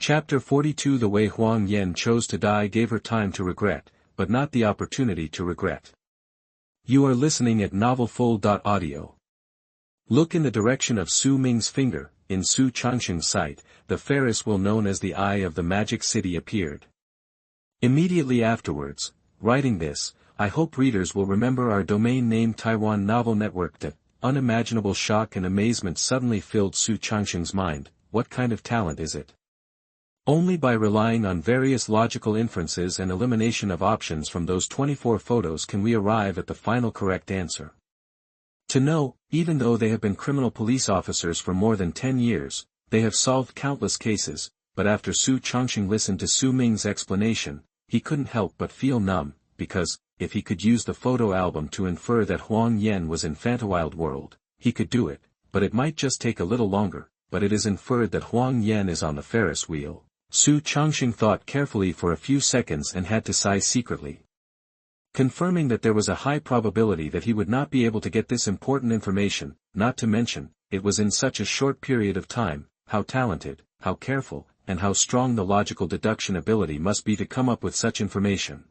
Chapter 42. The way Huang Yan chose to die gave her time to regret, but not the opportunity to regret. You are listening at novelfull.audio. Look in the direction of Su Ming's finger. In Su Changsheng's sight, the Ferris wheel known as the Eye of the Magic City appeared. Immediately afterwards, writing this, I hope readers will remember our domain name Taiwan Novel Network. The unimaginable shock and amazement suddenly filled Su Changsheng's mind. What kind of talent is it? Only by relying on various logical inferences and elimination of options from those 24 photos can we arrive at the final correct answer. To know, even though they have been criminal police officers for more than 10 years, they have solved countless cases, but after Su Changsheng listened to Su Ming's explanation, he couldn't help but feel numb, because, if he could use the photo album to infer that Huang Yan was in Fantawild World, he could do it, but it might just take a little longer, but it is inferred that Huang Yan is on the Ferris wheel. Su Changsheng thought carefully for a few seconds and had to sigh secretly. Confirming that there was a high probability that he would not be able to get this important information, not to mention, it was in such a short period of time, how talented, how careful, and how strong the logical deduction ability must be to come up with such information.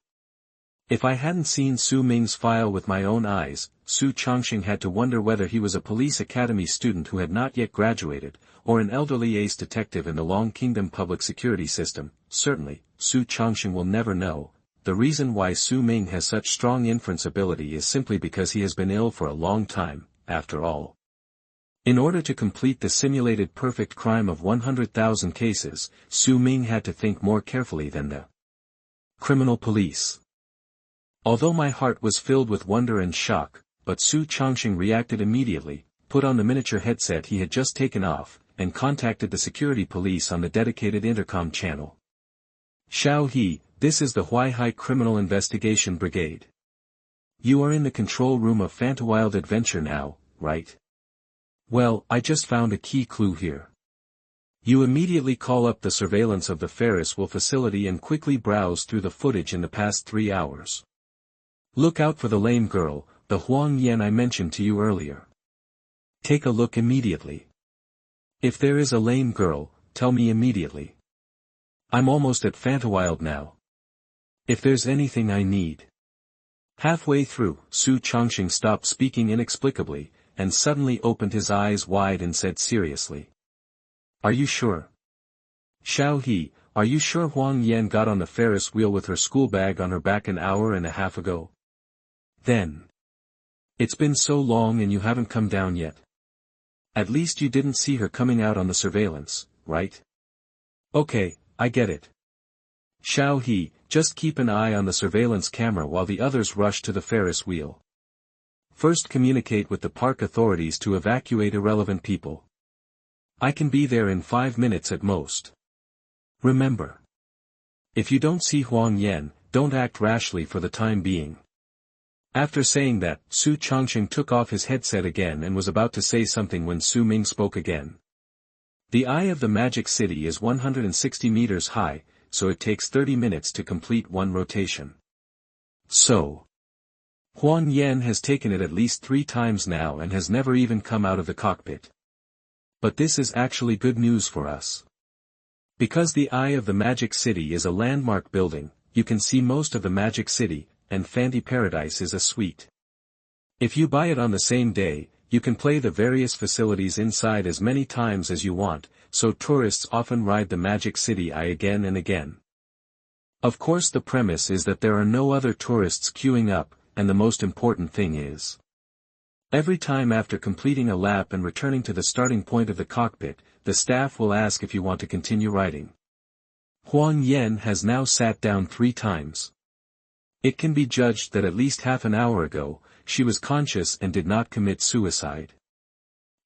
If I hadn't seen Su Ming's file with my own eyes, Su Changsheng had to wonder whether he was a police academy student who had not yet graduated, or an elderly ace detective in the Long Kingdom public security system. Certainly, Su Changsheng will never know. The reason why Su Ming has such strong inference ability is simply because he has been ill for a long time, after all. In order to complete the simulated perfect crime of 100,000 cases, Su Ming had to think more carefully than the criminal police. Although my heart was filled with wonder and shock, but Su Changsheng reacted immediately, put on the miniature headset he had just taken off, and contacted the security police on the dedicated intercom channel. Xiao He, this is the Huaihai Criminal Investigation Brigade. You are in the control room of Fantawild Adventure now, right? Well, I just found a key clue here. You immediately call up the surveillance of the Ferris wheel facility and quickly browse through the footage in the past 3 hours. Look out for the lame girl, the Huang Yan I mentioned to you earlier. Take a look immediately. If there is a lame girl, tell me immediately. I'm almost at Fantawild now. If there's anything I need. Halfway through, Su Changsheng stopped speaking inexplicably, and suddenly opened his eyes wide and said seriously. Are you sure? Xiao He, are you sure Huang Yan got on the Ferris wheel with her school bag on her back an hour and a half ago? Then. It's been so long and you haven't come down yet. At least you didn't see her coming out on the surveillance, right? Okay, I get it. Xiao He, just keep an eye on the surveillance camera while the others rush to the Ferris wheel. First communicate with the park authorities to evacuate irrelevant people. I can be there in 5 minutes at most. Remember. If you don't see Huang Yan, don't act rashly for the time being. After saying that, Su Changsheng took off his headset again and was about to say something when Su Ming spoke again. The Eye of the Magic City is 160 meters high, so it takes 30 minutes to complete one rotation. So, Huang Yan has taken it at least 3 times now and has never even come out of the cockpit. But this is actually good news for us. Because the Eye of the Magic City is a landmark building, you can see most of the Magic City, and Fanti Paradise is a suite. If you buy it on the same day, you can play the various facilities inside as many times as you want, so tourists often ride the Magic City Eye again and again. Of course the premise is that there are no other tourists queuing up, and the most important thing is, every time after completing a lap and returning to the starting point of the cockpit, the staff will ask if you want to continue riding. Huang Yan has now sat down 3 times. It can be judged that at least half an hour ago, she was conscious and did not commit suicide.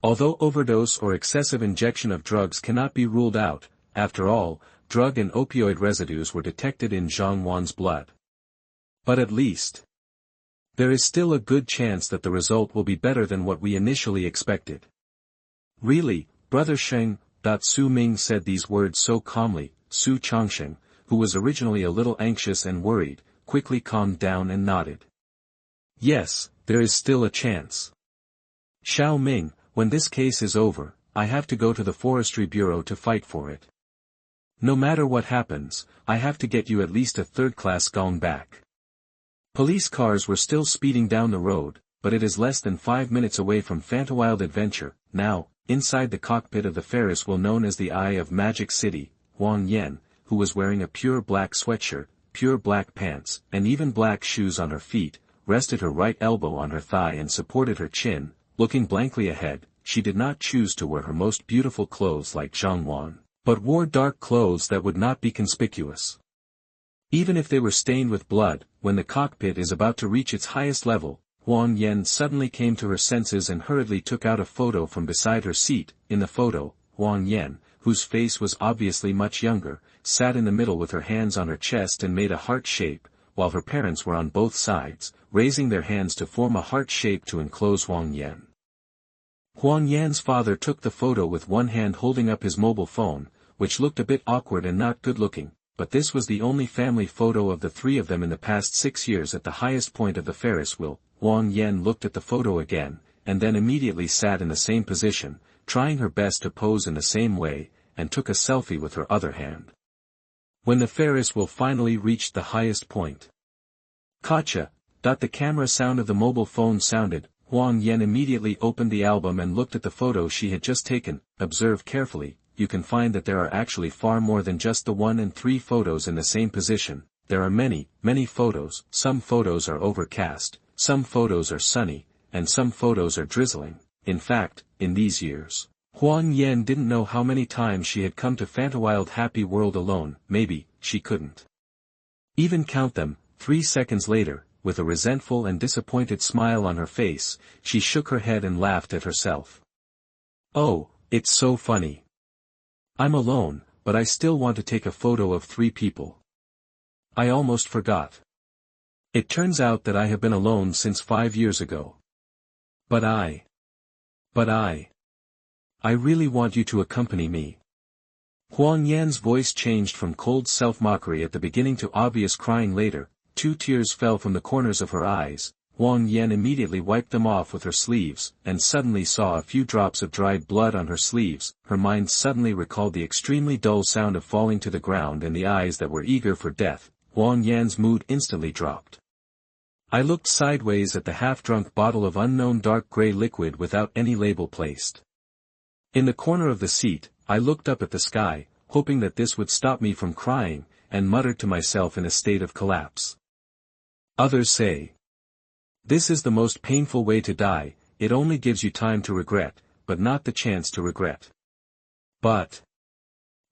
Although overdose or excessive injection of drugs cannot be ruled out, after all, drug and opioid residues were detected in Zhang Wan's blood. But at least, there is still a good chance that the result will be better than what we initially expected. Really, Brother Sheng, Su Ming said these words so calmly. Su Changsheng, who was originally a little anxious and worried, quickly calmed down and nodded. Yes, there is still a chance. Xiao Ming, when this case is over, I have to go to the Forestry Bureau to fight for it. No matter what happens, I have to get you at least a third-class gong back. Police cars were still speeding down the road, but it is less than 5 minutes away from Fantawild Adventure. Now, inside the cockpit of the Ferris wheel known as the Eye of Magic City, Huang Yan, who was wearing a pure black sweatshirt, pure black pants, and even black shoes on her feet, rested her right elbow on her thigh and supported her chin, looking blankly ahead. She did not choose to wear her most beautiful clothes like Zhangwan, but wore dark clothes that would not be conspicuous. Even if they were stained with blood, when the cockpit is about to reach its highest level, Huang Yan suddenly came to her senses and hurriedly took out a photo from beside her seat. In the photo, Huang Yan, whose face was obviously much younger, sat in the middle with her hands on her chest and made a heart shape, while her parents were on both sides, raising their hands to form a heart shape to enclose Huang Yan. Huang Yan's father took the photo with one hand holding up his mobile phone, which looked a bit awkward and not good-looking, but this was the only family photo of the three of them in the past 6 years at the highest point of the Ferris wheel. Huang Yan looked at the photo again, and then immediately sat in the same position, trying her best to pose in the same way, and took a selfie with her other hand. When the Ferris wheel finally reached the highest point. Gotcha! The camera sound of the mobile phone sounded. Huang Yan immediately opened the album and looked at the photo she had just taken. Observe carefully, you can find that there are actually far more than just the 1 and 3 photos in the same position. There are many, many photos. Some photos are overcast, some photos are sunny, and some photos are drizzling. In fact, in these years, Huang Yan didn't know how many times she had come to Fantawild Happy World alone. Maybe, she couldn't even count them. 3 seconds later, with a resentful and disappointed smile on her face, she shook her head and laughed at herself. Oh, it's so funny. I'm alone, but I still want to take a photo of 3 people. I almost forgot. It turns out that I have been alone since 5 years ago. But I really want you to accompany me. Huang Yan's voice changed from cold self-mockery at the beginning to obvious crying later. 2 tears fell from the corners of her eyes. Huang Yan immediately wiped them off with her sleeves, and suddenly saw a few drops of dried blood on her sleeves. Her mind suddenly recalled the extremely dull sound of falling to the ground and the eyes that were eager for death. Huang Yan's mood instantly dropped. I looked sideways at the half-drunk bottle of unknown dark gray liquid without any label placed. In the corner of the seat, I looked up at the sky, hoping that this would stop me from crying, and muttered to myself in a state of collapse. Others say, this is the most painful way to die. It only gives you time to regret, but not the chance to regret. But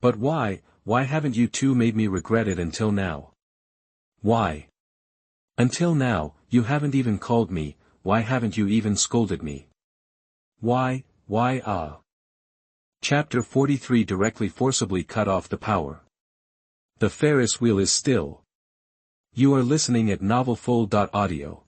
why haven't you two made me regret it until now? Why? Until now, you haven't even called me. Why haven't you even scolded me? Why? Chapter 43 Directly forcibly cut off the power. The Ferris wheel is still. You are listening at novelfull.audio.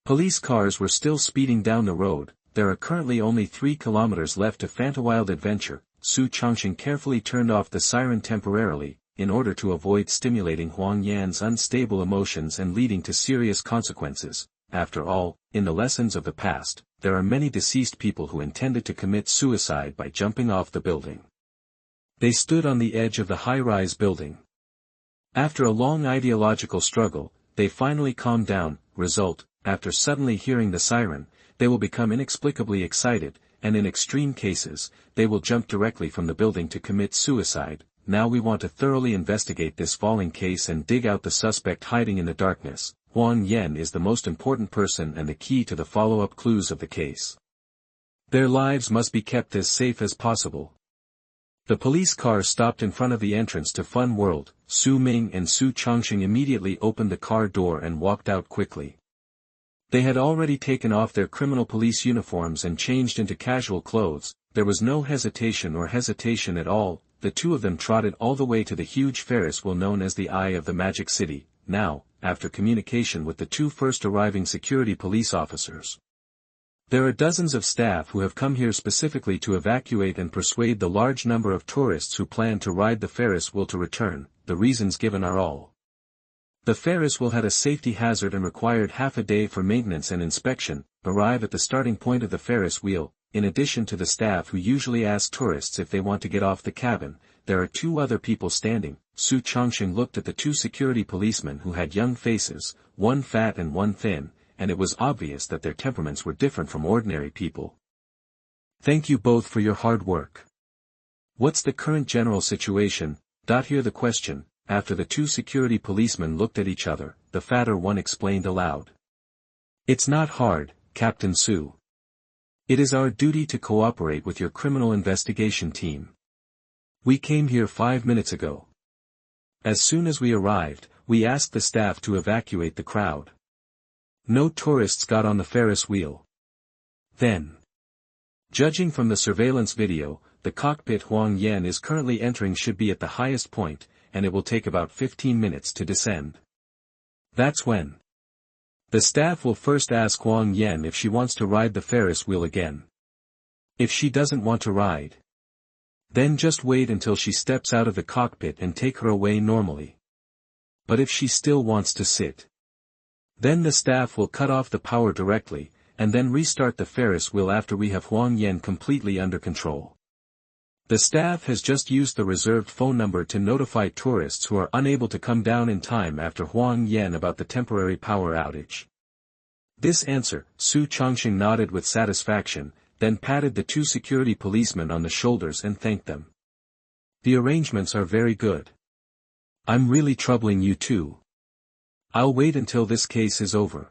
Police cars were still speeding down the road. There are currently only 3 kilometers left to Fantawild Adventure. Su Changxing carefully turned off the siren temporarily, in order to avoid stimulating Huang Yan's unstable emotions and leading to serious consequences. After all, in the lessons of the past, there are many deceased people who intended to commit suicide by jumping off the building. They stood on the edge of the high-rise building. After a long ideological struggle, they finally calmed down. Result, after suddenly hearing the siren, they will become inexplicably excited, and in extreme cases, they will jump directly from the building to commit suicide. Now we want to thoroughly investigate this falling case and dig out the suspect hiding in the darkness. Huang Yan is the most important person and the key to the follow-up clues of the case. Their lives must be kept as safe as possible. The police car stopped in front of the entrance to Fun World. Su Ming and Su Changxing immediately opened the car door and walked out quickly. They had already taken off their criminal police uniforms and changed into casual clothes. There was no hesitation at all. The two of them trotted all the way to the huge Ferris wheel known as the Eye of the Magic City. Now, after communication with the 2 first arriving security police officers, there are dozens of staff who have come here specifically to evacuate and persuade the large number of tourists who plan to ride the Ferris wheel to return. The reasons given are all. The Ferris wheel had a safety hazard and required half a day for maintenance and inspection. Arrive at the starting point of the Ferris wheel. In addition to the staff who usually ask tourists if they want to get off the cabin, there are two other people standing. Su Changxing looked at the two security policemen who had young faces, one fat and one thin, and it was obvious that their temperaments were different from ordinary people. Thank you both for your hard work. What's the current general situation? Hear the question. After the two security policemen looked at each other, the fatter one explained aloud. It's not hard, Captain Su. It is our duty to cooperate with your criminal investigation team. We came here 5 minutes ago. As soon as we arrived, we asked the staff to evacuate the crowd. No tourists got on the Ferris wheel. Then, judging from the surveillance video, the cockpit Huang Yan is currently entering should be at the highest point, and it will take about 15 minutes to descend. That's when the staff will first ask Huang Yan if she wants to ride the Ferris wheel again. If she doesn't want to ride, then just wait until she steps out of the cockpit and take her away normally. But if she still wants to sit, then the staff will cut off the power directly, and then restart the Ferris wheel after we have Huang Yan completely under control. The staff has just used the reserved phone number to notify tourists who are unable to come down in time after Huang Yan about the temporary power outage. This answer, Su Changxing nodded with satisfaction, then patted the two security policemen on the shoulders and thanked them. The arrangements are very good. I'm really troubling you too. I'll wait until this case is over.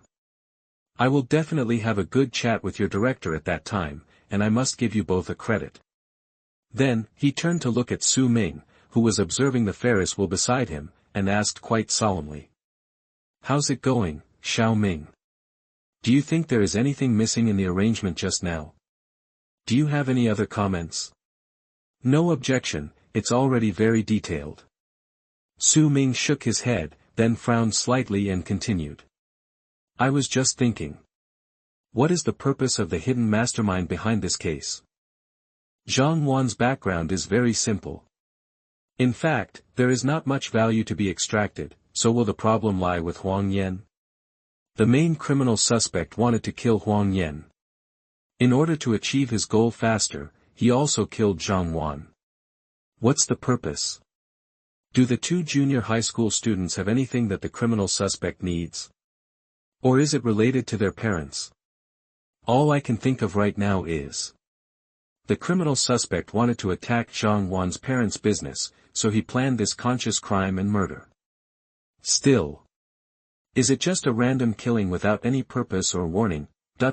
I will definitely have a good chat with your director at that time, and I must give you both a credit. Then, he turned to look at Su Ming, who was observing the Ferris wheel beside him, and asked quite solemnly. How's it going, Xiao Ming? Do you think there is anything missing in the arrangement just now? Do you have any other comments? No objection, it's already very detailed. Su Ming shook his head, then frowned slightly and continued. I was just thinking. What is the purpose of the hidden mastermind behind this case? Zhang Wan's background is very simple. In fact, there is not much value to be extracted, so will the problem lie with Huang Yan? The main criminal suspect wanted to kill Huang Yan. In order to achieve his goal faster, he also killed Zhang Wan. What's the purpose? Do the two junior high school students have anything that the criminal suspect needs? Or is it related to their parents? All I can think of right now is the criminal suspect wanted to attack Zhang Wan's parents' business, so he planned this conscious crime and murder. Still, is it just a random killing without any purpose or warning?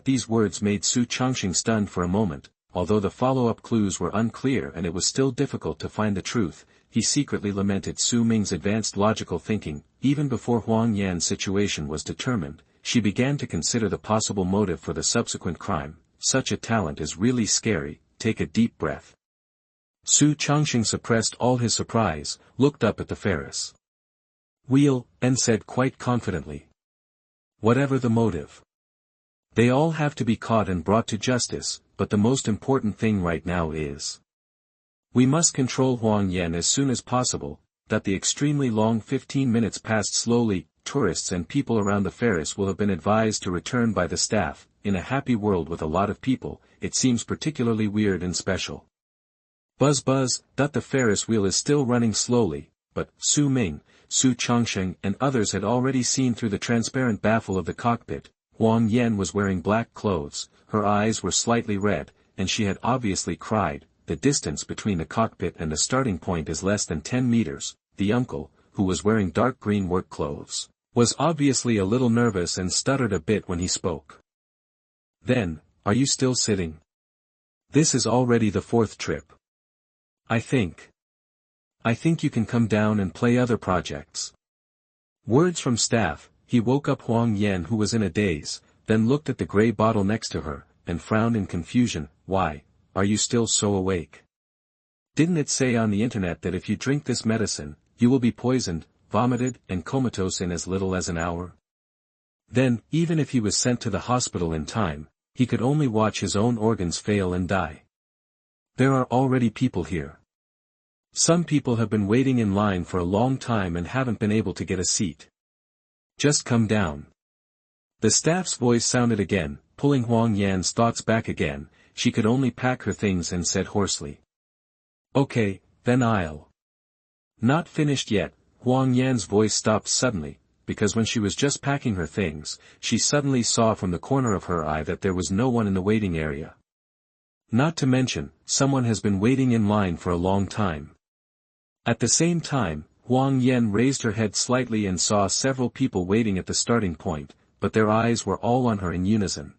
These words made Su Changxing stunned for a moment. Although the follow-up clues were unclear and it was still difficult to find the truth, he secretly lamented Su Ming's advanced logical thinking. Even before Huang Yan's situation was determined, she began to consider the possible motive for the subsequent crime. Such a talent is really scary. Take a deep breath. Su Changxing suppressed all his surprise, looked up at the Ferris wheel, and said quite confidently. Whatever the motive, they all have to be caught and brought to justice, but the most important thing right now is we must control Huang Yan as soon as possible. The extremely long 15 minutes passed slowly. Tourists and people around the Ferris will have been advised to return by the staff. In a happy world with a lot of people, it seems particularly weird and special. Buzz buzz. The Ferris wheel is still running slowly, but Su Ming, Su Changxing and others had already seen through the transparent baffle of the cockpit. Huang Yan was wearing black clothes, her eyes were slightly red, and she had obviously cried. The distance between the cockpit and the starting point is less than 10 meters. The uncle, who was wearing dark green work clothes, was obviously a little nervous and stuttered a bit when he spoke. Then, are you still sitting? This is already the 4th trip. I think you can come down and play other projects. Words from staff. He woke up Huang Yan, who was in a daze, then looked at the gray bottle next to her, and frowned in confusion. Why, are you still so awake? Didn't it say on the internet that if you drink this medicine, you will be poisoned, vomited, and comatose in as little as an hour? Then, even if he was sent to the hospital in time, he could only watch his own organs fail and die. There are already people here. Some people have been waiting in line for a long time and haven't been able to get a seat. Just come down. The staff's voice sounded again, pulling Huang Yan's thoughts back again. She could only pack her things and said hoarsely. Okay, then I'll Not finished yet, Huang Yan's voice stopped suddenly, because when she was just packing her things, she suddenly saw from the corner of her eye that there was no one in the waiting area. Not to mention, someone has been waiting in line for a long time. At the same time, Huang Yan raised her head slightly and saw several people waiting at the starting point, but their eyes were all on her in unison.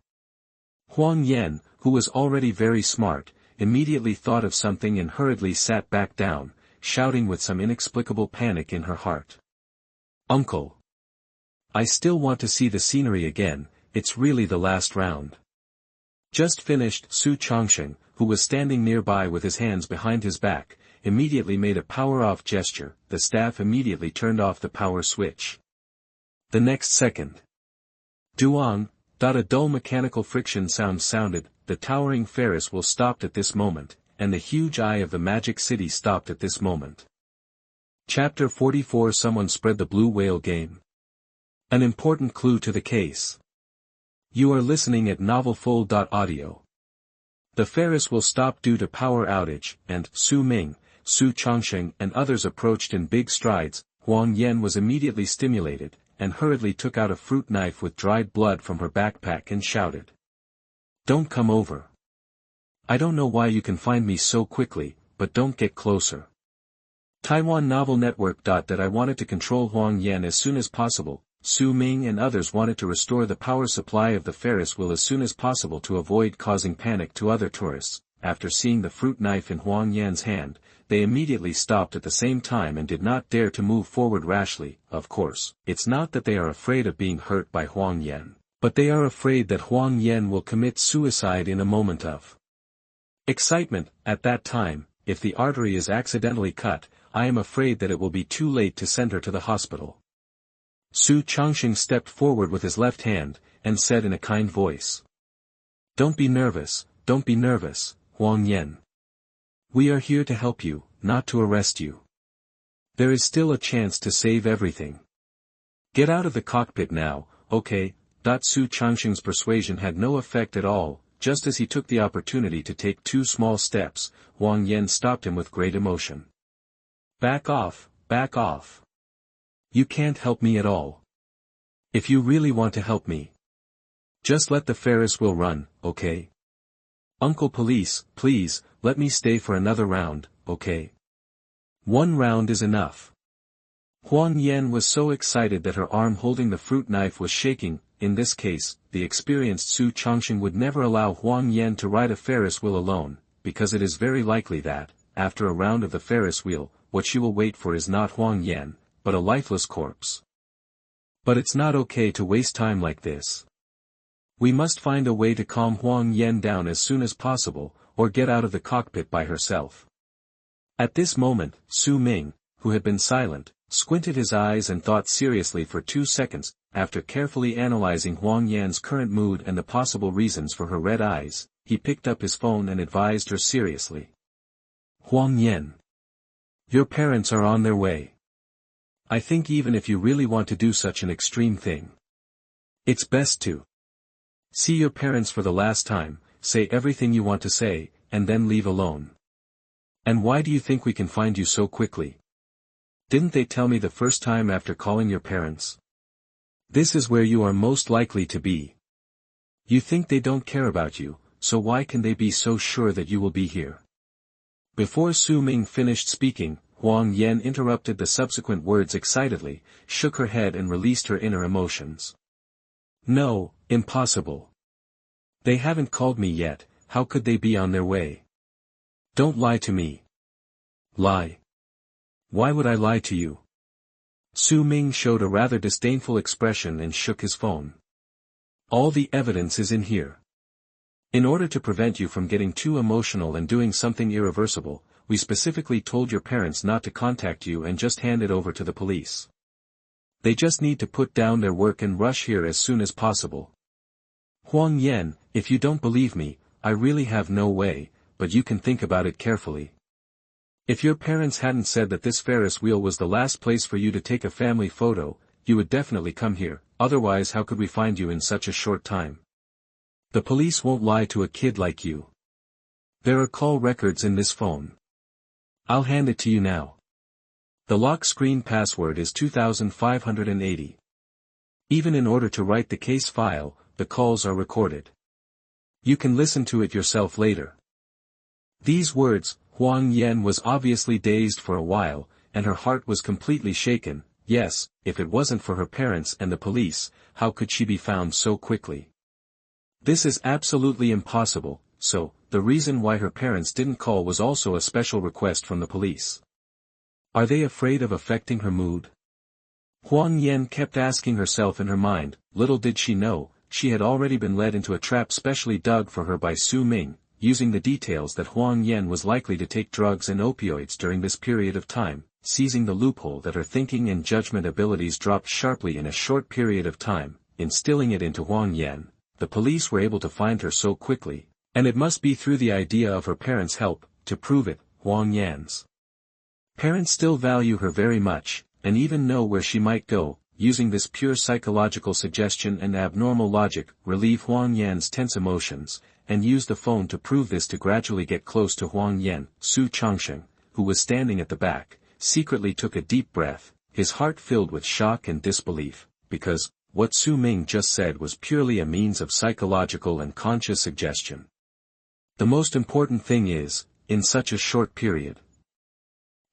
Huang Yan, who was already very smart, immediately thought of something and hurriedly sat back down, shouting with some inexplicable panic in her heart. "Uncle! I still want to see the scenery again, it's really the last round." Just finished. Su Changsheng, who was standing nearby with his hands behind his back, immediately made a power-off gesture. The staff immediately turned off the power switch. The next second. Duang, a dull mechanical friction sound sounded. The towering Ferris wheel stopped at this moment, and the huge eye of the magic city stopped at this moment. Chapter 44. Someone spread the blue whale game. An important clue to the case. You are listening at novelfull.audio. The Ferris wheel stopped due to power outage, and Su Ming, Su Changsheng and others approached in big strides. Huang Yan was immediately stimulated, and hurriedly took out a fruit knife with dried blood from her backpack and shouted. "Don't come over. I don't know why you can find me so quickly, but don't get closer." Taiwan Novel Network. That I wanted to control Huang Yan as soon as possible. Su Ming and others wanted to restore the power supply of the Ferris wheel as soon as possible to avoid causing panic to other tourists. After seeing the fruit knife in Huang Yan's hand, they immediately stopped at the same time and did not dare to move forward rashly. Of course, it's not that they are afraid of being hurt by Huang Yan, but they are afraid that Huang Yan will commit suicide in a moment of excitement. At that time, if the artery is accidentally cut, I am afraid that it will be too late to send her to the hospital. Su Changsheng stepped forward with his left hand, and said in a kind voice. Don't be nervous, Huang Yan. We are here to help you, not to arrest you. There is still a chance to save everything. Get out of the cockpit now, okay? Su Changsheng's persuasion had no effect at all. Just as he took the opportunity to take 2 small steps, Huang Yan stopped him with great emotion. Back off, back off. You can't help me at all. If you really want to help me, just let the Ferris wheel run, okay? Uncle Police, please, let me stay for another round, okay? 1 round is enough. Huang Yan was so excited that her arm holding the fruit knife was shaking. In this case, the experienced Su Changsheng would never allow Huang Yan to ride a Ferris wheel alone, because it is very likely that, after a round of the Ferris wheel, what she will wait for is not Huang Yan, but a lifeless corpse. But it's not okay to waste time like this. We must find a way to calm Huang Yan down as soon as possible, or get out of the cockpit by herself. At this moment, Su Ming, who had been silent, squinted his eyes and thought seriously for 2 seconds. After carefully analyzing Huang Yan's current mood and the possible reasons for her red eyes, he picked up his phone and advised her seriously. Huang Yan. Your parents are on their way. I think even if you really want to do such an extreme thing, it's best to see your parents for the last time, say everything you want to say, and then leave alone. And why do you think we can find you so quickly? Didn't they tell me the first time after calling your parents? This is where you are most likely to be. You think they don't care about you, so why can they be so sure that you will be here? Before Su Ming finished speaking, Huang Yan interrupted the subsequent words excitedly, shook her head and released her inner emotions. No, impossible. They haven't called me yet, how could they be on their way? Don't lie to me. Lie. Why would I lie to you? Su Ming showed a rather disdainful expression and shook his phone. All the evidence is in here. In order to prevent you from getting too emotional and doing something irreversible, we specifically told your parents not to contact you and just hand it over to the police. They just need to put down their work and rush here as soon as possible. Huang Yan, if you don't believe me, I really have no way, but you can think about it carefully. If your parents hadn't said that this Ferris wheel was the last place for you to take a family photo, you would definitely come here, otherwise how could we find you in such a short time? The police won't lie to a kid like you. There are call records in this phone. I'll hand it to you now. The lock screen password is 2580. Even in order to write the case file, the calls are recorded. You can listen to it yourself later. These words, Huang Yan was obviously dazed for a while, and her heart was completely shaken. Yes, if it wasn't for her parents and the police, how could she be found so quickly? This is absolutely impossible, so, the reason why her parents didn't call was also a special request from the police. Are they afraid of affecting her mood? Huang Yan kept asking herself in her mind. Little did she know, she had already been led into a trap specially dug for her by Su Ming, using the details that Huang Yan was likely to take drugs and opioids during this period of time, seizing the loophole that her thinking and judgment abilities dropped sharply in a short period of time, instilling it into Huang Yan. The police were able to find her so quickly, and it must be through the idea of her parents' help. To prove it, Huang Yan's parents still value her very much, and even know where she might go, using this pure psychological suggestion and abnormal logic, relieve Huang Yan's tense emotions, and use the phone to prove this to gradually get close to Huang Yan. Su Changsheng, who was standing at the back, secretly took a deep breath, his heart filled with shock and disbelief, because, what Su Ming just said was purely a means of psychological and conscious suggestion. The most important thing is, in such a short period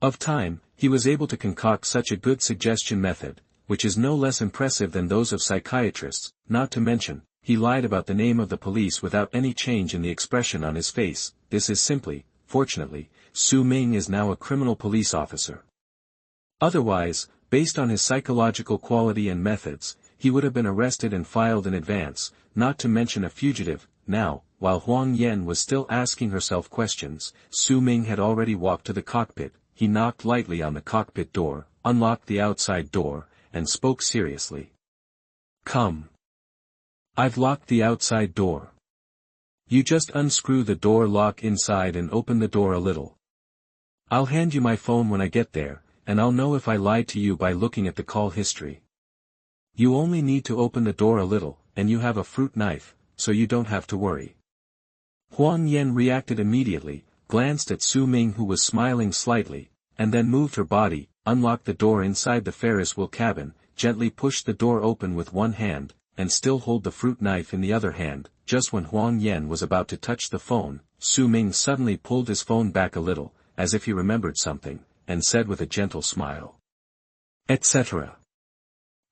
of time, he was able to concoct such a good suggestion method, which is no less impressive than those of psychiatrists. Not to mention, he lied about the name of the police without any change in the expression on his face. This is simply, fortunately, Su Ming is now a criminal police officer. Otherwise, based on his psychological quality and methods, he would have been arrested and filed in advance, not to mention a fugitive. Now, while Huang Yan was still asking herself questions, Su Ming had already walked to the cockpit. He knocked lightly on the cockpit door, unlocked the outside door, and spoke seriously. Come. I've locked the outside door. You just unscrew the door lock inside and open the door a little. I'll hand you my phone when I get there, and I'll know if I lied to you by looking at the call history. You only need to open the door a little, and you have a fruit knife, so you don't have to worry. Huang Yan reacted immediately, glanced at Su Ming who was smiling slightly, and then moved her body, unlocked the door inside the Ferris wheel cabin, gently pushed the door open with one hand, and still hold the fruit knife in the other hand. Just when Huang Yan was about to touch the phone, Su Ming suddenly pulled his phone back a little, as if he remembered something, and said with a gentle smile, etc.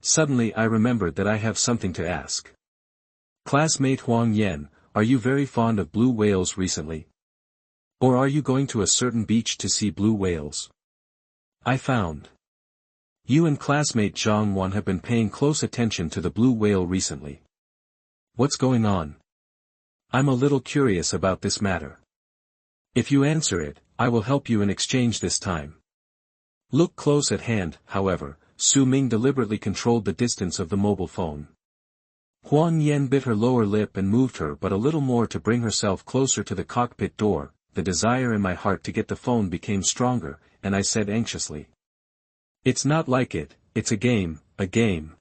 Suddenly I remembered that I have something to ask. Classmate Huang Yan, are you very fond of blue whales recently? Or are you going to a certain beach to see blue whales? I found you and classmate Zhang Wan have been paying close attention to the blue whale recently. What's going on? I'm a little curious about this matter. If you answer it, I will help you in exchange this time. Look close at hand. However, Su Ming deliberately controlled the distance of the mobile phone. Huang Yan bit her lower lip and moved her but a little more to bring herself closer to the cockpit door. The desire in my heart to get the phone became stronger, and I said anxiously. It's not like it, it's a game, a game.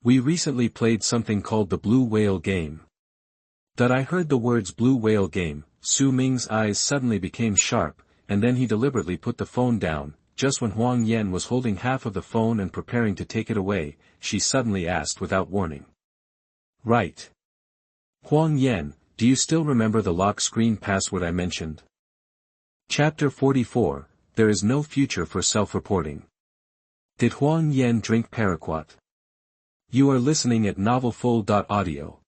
We recently played something called the Blue Whale game. That I heard the words Blue Whale game, Su Ming's eyes suddenly became sharp, and then he deliberately put the phone down. Just when Huang Yan was holding half of the phone and preparing to take it away, she suddenly asked without warning. Right. Huang Yan, do you still remember the lock screen password I mentioned? Chapter 44, There is no future for self-reporting. Did Huang Yan drink paraquat? You are listening at novelfull.audio.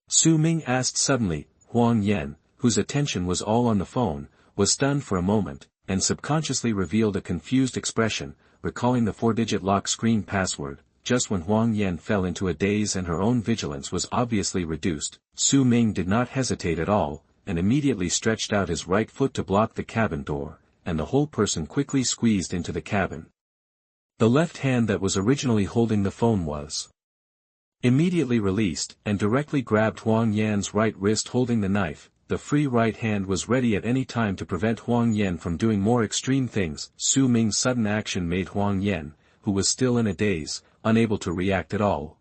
Su Ming asked suddenly. Huang Yan, whose attention was all on the phone, was stunned for a moment, and subconsciously revealed a confused expression, recalling the 4-digit lock screen password. Just when Huang Yan fell into a daze and her own vigilance was obviously reduced, Su Ming did not hesitate at all, and immediately stretched out his right foot to block the cabin door, and the whole person quickly squeezed into the cabin. The left hand that was originally holding the phone was immediately released, and directly grabbed Huang Yan's right wrist holding the knife. The free right hand was ready at any time to prevent Huang Yan from doing more extreme things. Su Ming's sudden action made Huang Yan, who was still in a daze, unable to react at all.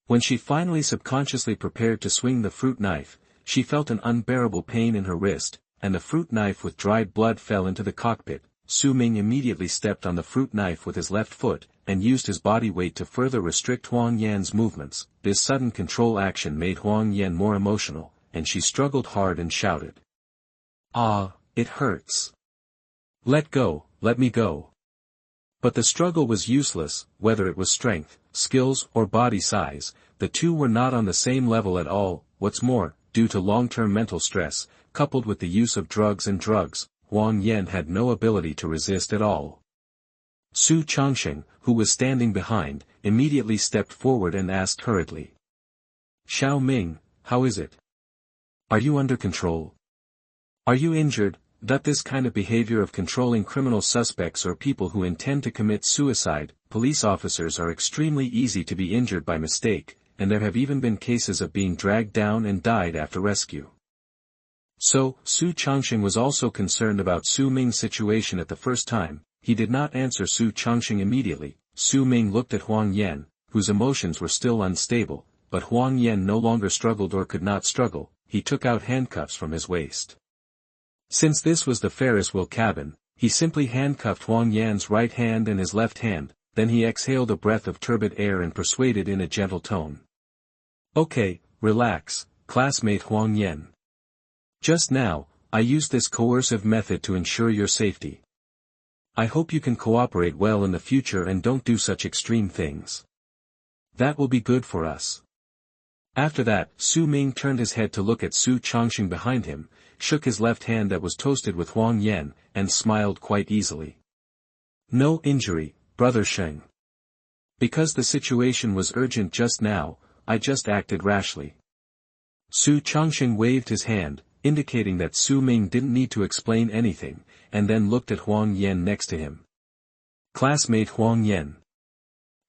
When she finally subconsciously prepared to swing the fruit knife, she felt an unbearable pain in her wrist, and the fruit knife with dried blood fell into the cockpit. Su Ming immediately stepped on the fruit knife with his left foot, and used his body weight to further restrict Huang Yan's movements. This sudden control action made Huang Yan more emotional, and she struggled hard and shouted. "Ah, it hurts. Let go, let me go." But the struggle was useless, whether it was strength, skills, or body size, the two were not on the same level at all. What's more, due to long-term mental stress, coupled with the use of drugs, Huang Yan had no ability to resist at all. Su Changsheng, who was standing behind, immediately stepped forward and asked hurriedly. "Xiao Ming, how is it? Are you under control? Are you injured?" That this kind of behavior of controlling criminal suspects or people who intend to commit suicide, police officers are extremely easy to be injured by mistake, and there have even been cases of being dragged down and died after rescue. So, Su Changsheng was also concerned about Su Ming's situation at the first time. He did not answer Su Changsheng immediately. Su Ming looked at Huang Yan, whose emotions were still unstable, but Huang Yan no longer struggled or could not struggle. He took out handcuffs from his waist. Since this was the Ferris wheel cabin, he simply handcuffed Huang Yan's right hand and his left hand, then he exhaled a breath of turbid air and persuaded in a gentle tone. "Okay, relax, classmate Huang Yan. Just now, I used this coercive method to ensure your safety. I hope you can cooperate well in the future and don't do such extreme things. That will be good for us." After that, Su Ming turned his head to look at Su Changsheng behind him, shook his left hand that was toasted with Huang Yan, and smiled quite easily. "No injury, Brother Sheng. Because the situation was urgent just now, I just acted rashly." Su Changsheng waved his hand, indicating that Su Ming didn't need to explain anything, and then looked at Huang Yan next to him. "Classmate Huang Yan.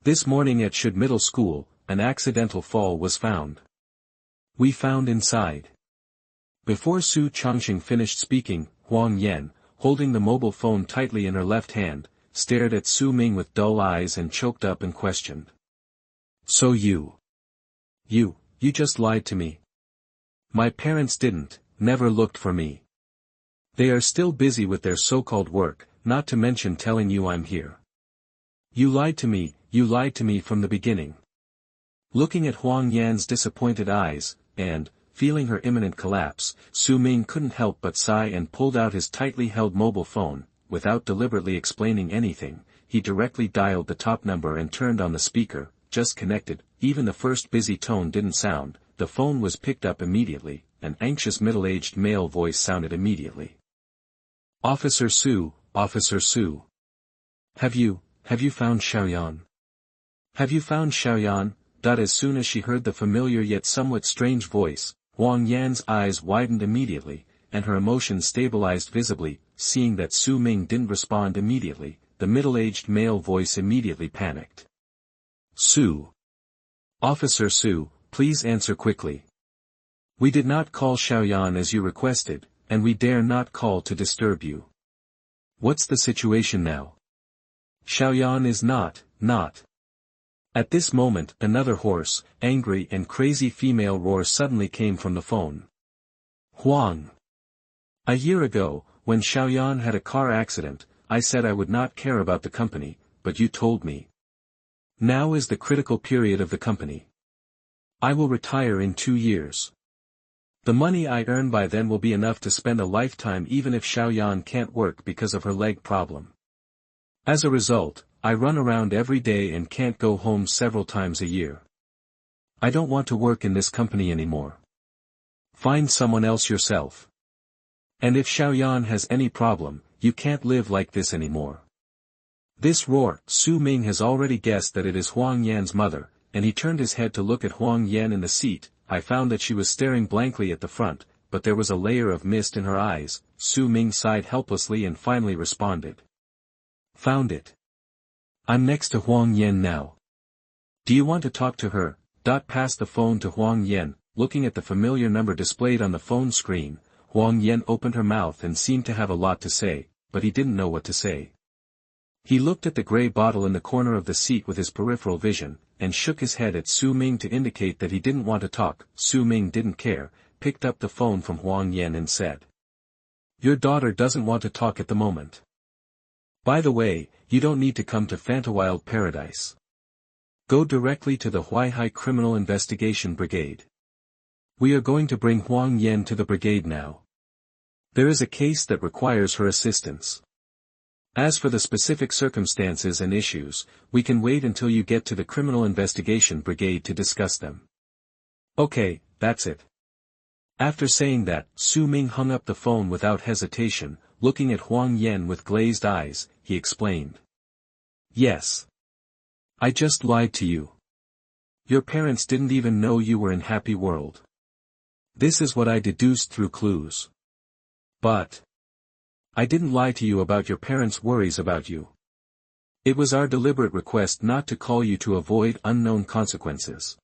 This morning at Shud Middle School, an accidental fall was found. We found inside." Before Su Changsheng finished speaking, Huang Yan, holding the mobile phone tightly in her left hand, stared at Su Ming with dull eyes and choked up and questioned. "So you just lied to me. My parents never looked for me. They are still busy with their so-called work, not to mention telling you I'm here. You lied to me from the beginning." Looking at Huang Yan's disappointed eyes, and, feeling her imminent collapse, Su Ming couldn't help but sigh and pulled out his tightly held mobile phone. Without deliberately explaining anything, he directly dialed the top number and turned on the speaker. Just connected. Even the first busy tone didn't sound. The phone was picked up immediately. An anxious middle-aged male voice sounded immediately. Officer Su. Have you found Xiaoyan? Have you found Xiaoyan?" As soon as she heard the familiar yet somewhat strange voice, Huang Yan's eyes widened immediately, and her emotions stabilized visibly. Seeing that Su Ming didn't respond immediately, the middle-aged male voice immediately panicked. Officer Su, please answer quickly. We did not call Xiaoyan as you requested, and we dare not call to disturb you. What's the situation now? Xiaoyan is not. At this moment, another hoarse, angry and crazy female roar suddenly came from the phone. Huang. A year ago, when Xiaoyan had a car accident, I said I would not care about the company, but you told me. Now is the critical period of the company. I will retire in 2 years. The money I earn by then will be enough to spend a lifetime even if Xiaoyan can't work because of her leg problem. As a result, I run around every day and can't go home several times a year. I don't want to work in this company anymore. Find someone else yourself. And if Xiaoyan has any problem, you can't live like this anymore. This roar, Su Ming has already guessed that it is Huang Yan's mother, and he turned his head to look at Huang Yan in the seat. I found that she was staring blankly at the front, but there was a layer of mist in her eyes. Su Ming sighed helplessly and finally responded. Found it. I'm next to Huang Yan now. Do you want to talk to her? Passed the phone to Huang Yan. Looking at the familiar number displayed on the phone screen, Huang Yan opened her mouth and seemed to have a lot to say, but he didn't know what to say. He looked at the gray bottle in the corner of the seat with his peripheral vision, and shook his head at Su Ming to indicate that he didn't want to talk. Su Ming didn't care, picked up the phone from Huang Yan and said. Your daughter doesn't want to talk at the moment. By the way, you don't need to come to Fantawild Paradise. Go directly to the Huaihai Criminal Investigation Brigade. We are going to bring Huang Yan to the brigade now. There is a case that requires her assistance. As for the specific circumstances and issues, we can wait until you get to the Criminal Investigation Brigade to discuss them. Okay, that's it. After saying that, Su Ming hung up the phone without hesitation, looking at Huang Yan with glazed eyes, he explained. Yes. I just lied to you. Your parents didn't even know you were in Happy World. This is what I deduced through clues. But I didn't lie to you about your parents' worries about you. It was our deliberate request not to call you to avoid unknown consequences.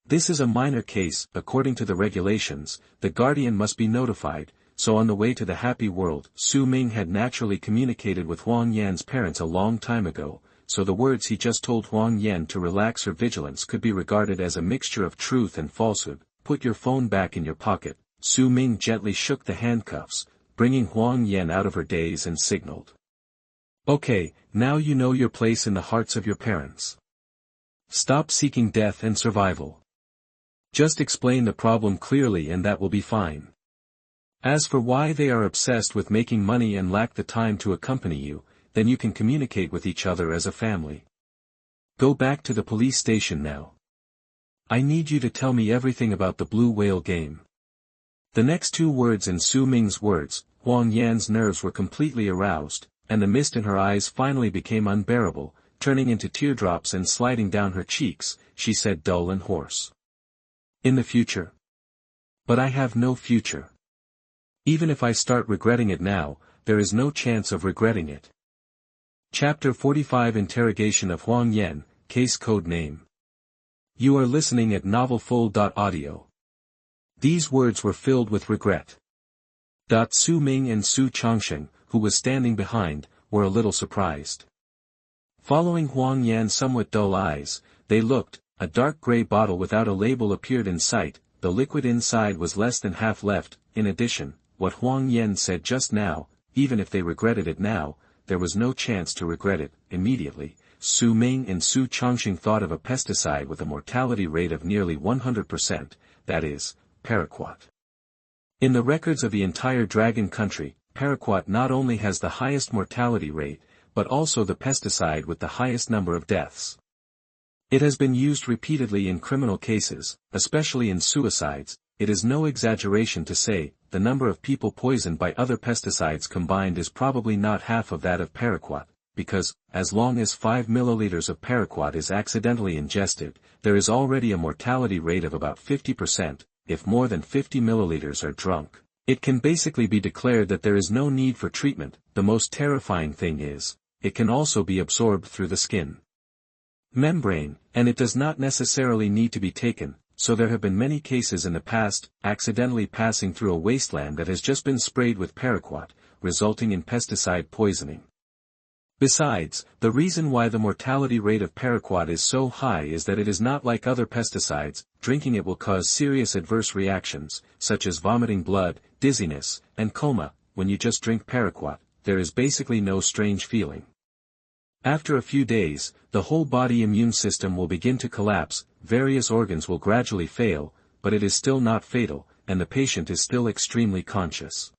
This is a minor case. According to the regulations, the guardian must be notified, so on the way to the Happy World, Su Ming had naturally communicated with Huang Yan's parents a long time ago, so the words he just told Huang Yan to relax her vigilance could be regarded as a mixture of truth and falsehood. Put your phone back in your pocket. Su Ming gently shook the handcuffs, bringing Huang Yan out of her daze and signaled. Okay, now you know your place in the hearts of your parents. Stop seeking death and survival. Just explain the problem clearly and that will be fine. As for why they are obsessed with making money and lack the time to accompany you, then you can communicate with each other as a family. Go back to the police station now. I need you to tell me everything about the blue whale game. The next two words in Su Ming's words, Huang Yan's nerves were completely aroused, and the mist in her eyes finally became unbearable, turning into teardrops and sliding down her cheeks. She said dull and hoarse. In the future. But I have no future. Even if I start regretting it now, there is no chance of regretting it. Chapter 45 Interrogation of Huang Yan, Case Code Name. You are listening at novelfull.audio. These words were filled with regret. Su Ming and Su Changsheng, who was standing behind, were a little surprised. Following Huang Yan's somewhat dull eyes, they looked. A dark gray bottle without a label appeared in sight. The liquid inside was less than half left. In addition, what Huang Yan said just now, even if they regretted it now, there was no chance to regret it. Immediately, Su Ming and Su Changxing thought of a pesticide with a mortality rate of nearly 100%, that is, paraquat. In the records of the entire dragon country, paraquat not only has the highest mortality rate, but also the pesticide with the highest number of deaths. It has been used repeatedly in criminal cases, especially in suicides. It is no exaggeration to say, the number of people poisoned by other pesticides combined is probably not half of that of paraquat, because, as long as 5 milliliters of paraquat is accidentally ingested, there is already a mortality rate of about 50%, if more than 50 milliliters are drunk. It can basically be declared that there is no need for treatment. The most terrifying thing is, it can also be absorbed through the skin membrane, and it does not necessarily need to be taken, so there have been many cases in the past, accidentally passing through a wasteland that has just been sprayed with paraquat, resulting in pesticide poisoning. Besides, the reason why the mortality rate of paraquat is so high is that it is not like other pesticides. Drinking it will cause serious adverse reactions, such as vomiting blood, dizziness, and coma. When you just drink paraquat, there is basically no strange feeling. After a few days, the whole body immune system will begin to collapse, various organs will gradually fail, but it is still not fatal, and the patient is still extremely conscious.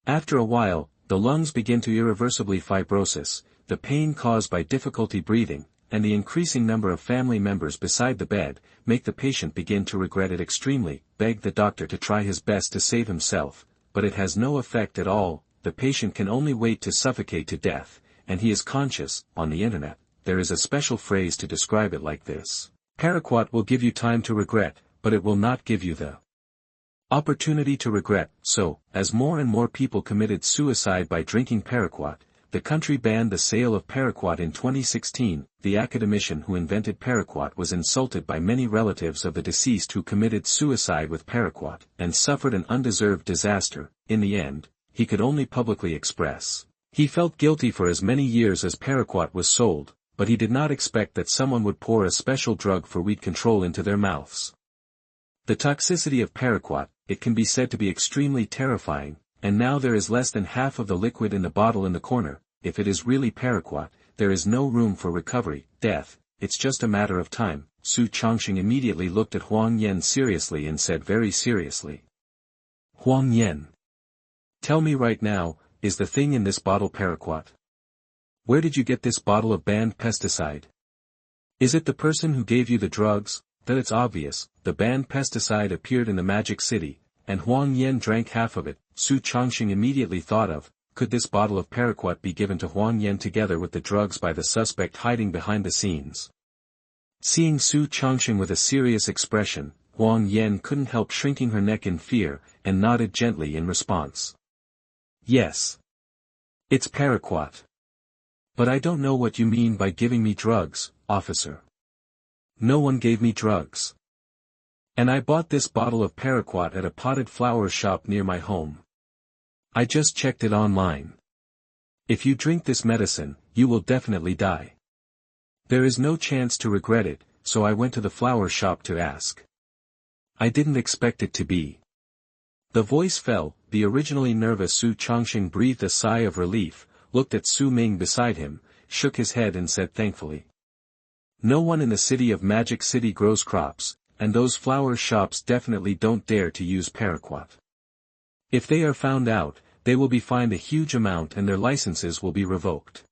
After a while, the lungs begin to irreversibly fibrosis, the pain caused by difficulty breathing, and the increasing number of family members beside the bed, make the patient begin to regret it extremely, beg the doctor to try his best to save himself, but it has no effect at all. The patient can only wait to suffocate to death, and he is conscious. On the internet, there is a special phrase to describe it like this. Paraquat will give you time to regret, but it will not give you the opportunity to regret. So, as more and more people committed suicide by drinking paraquat, the country banned the sale of paraquat in 2016. The academician who invented paraquat was insulted by many relatives of the deceased who committed suicide with paraquat, and suffered an undeserved disaster. In the end, he could only publicly express he felt guilty for as many years as paraquat was sold, but he did not expect that someone would pour a special drug for weed control into their mouths. The toxicity of paraquat, it can be said to be extremely terrifying, and now there is less than half of the liquid in the bottle in the corner. if it is really paraquat, there is no room for recovery, death, it's just a matter of time. Su Changxing immediately looked at Huang Yan seriously and said very seriously. Huang Yan. Tell me right now, is the thing in this bottle paraquat? Where did you get this bottle of banned pesticide? Is it the person who gave you the drugs? That it's obvious, the banned pesticide appeared in the magic city, and Huang Yan drank half of it. Su Changxing immediately thought of, could this bottle of paraquat be given to Huang Yan together with the drugs by the suspect hiding behind the scenes? Seeing Su Changxing with a serious expression, Huang Yan couldn't help shrinking her neck in fear, and nodded gently in response. Yes. It's paraquat. But I don't know what you mean by giving me drugs, officer. No one gave me drugs. And I bought this bottle of paraquat at a potted flower shop near my home. I just checked it online. If you drink this medicine, you will definitely die. There is no chance to regret it, so I went to the flower shop to ask. I didn't expect it to be. The voice fell. The originally nervous Su Changxing breathed a sigh of relief, looked at Su Ming beside him, shook his head and said thankfully. No one in the city of Magic City grows crops, and those flower shops definitely don't dare to use paraquat. If they are found out, they will be fined a huge amount and their licenses will be revoked.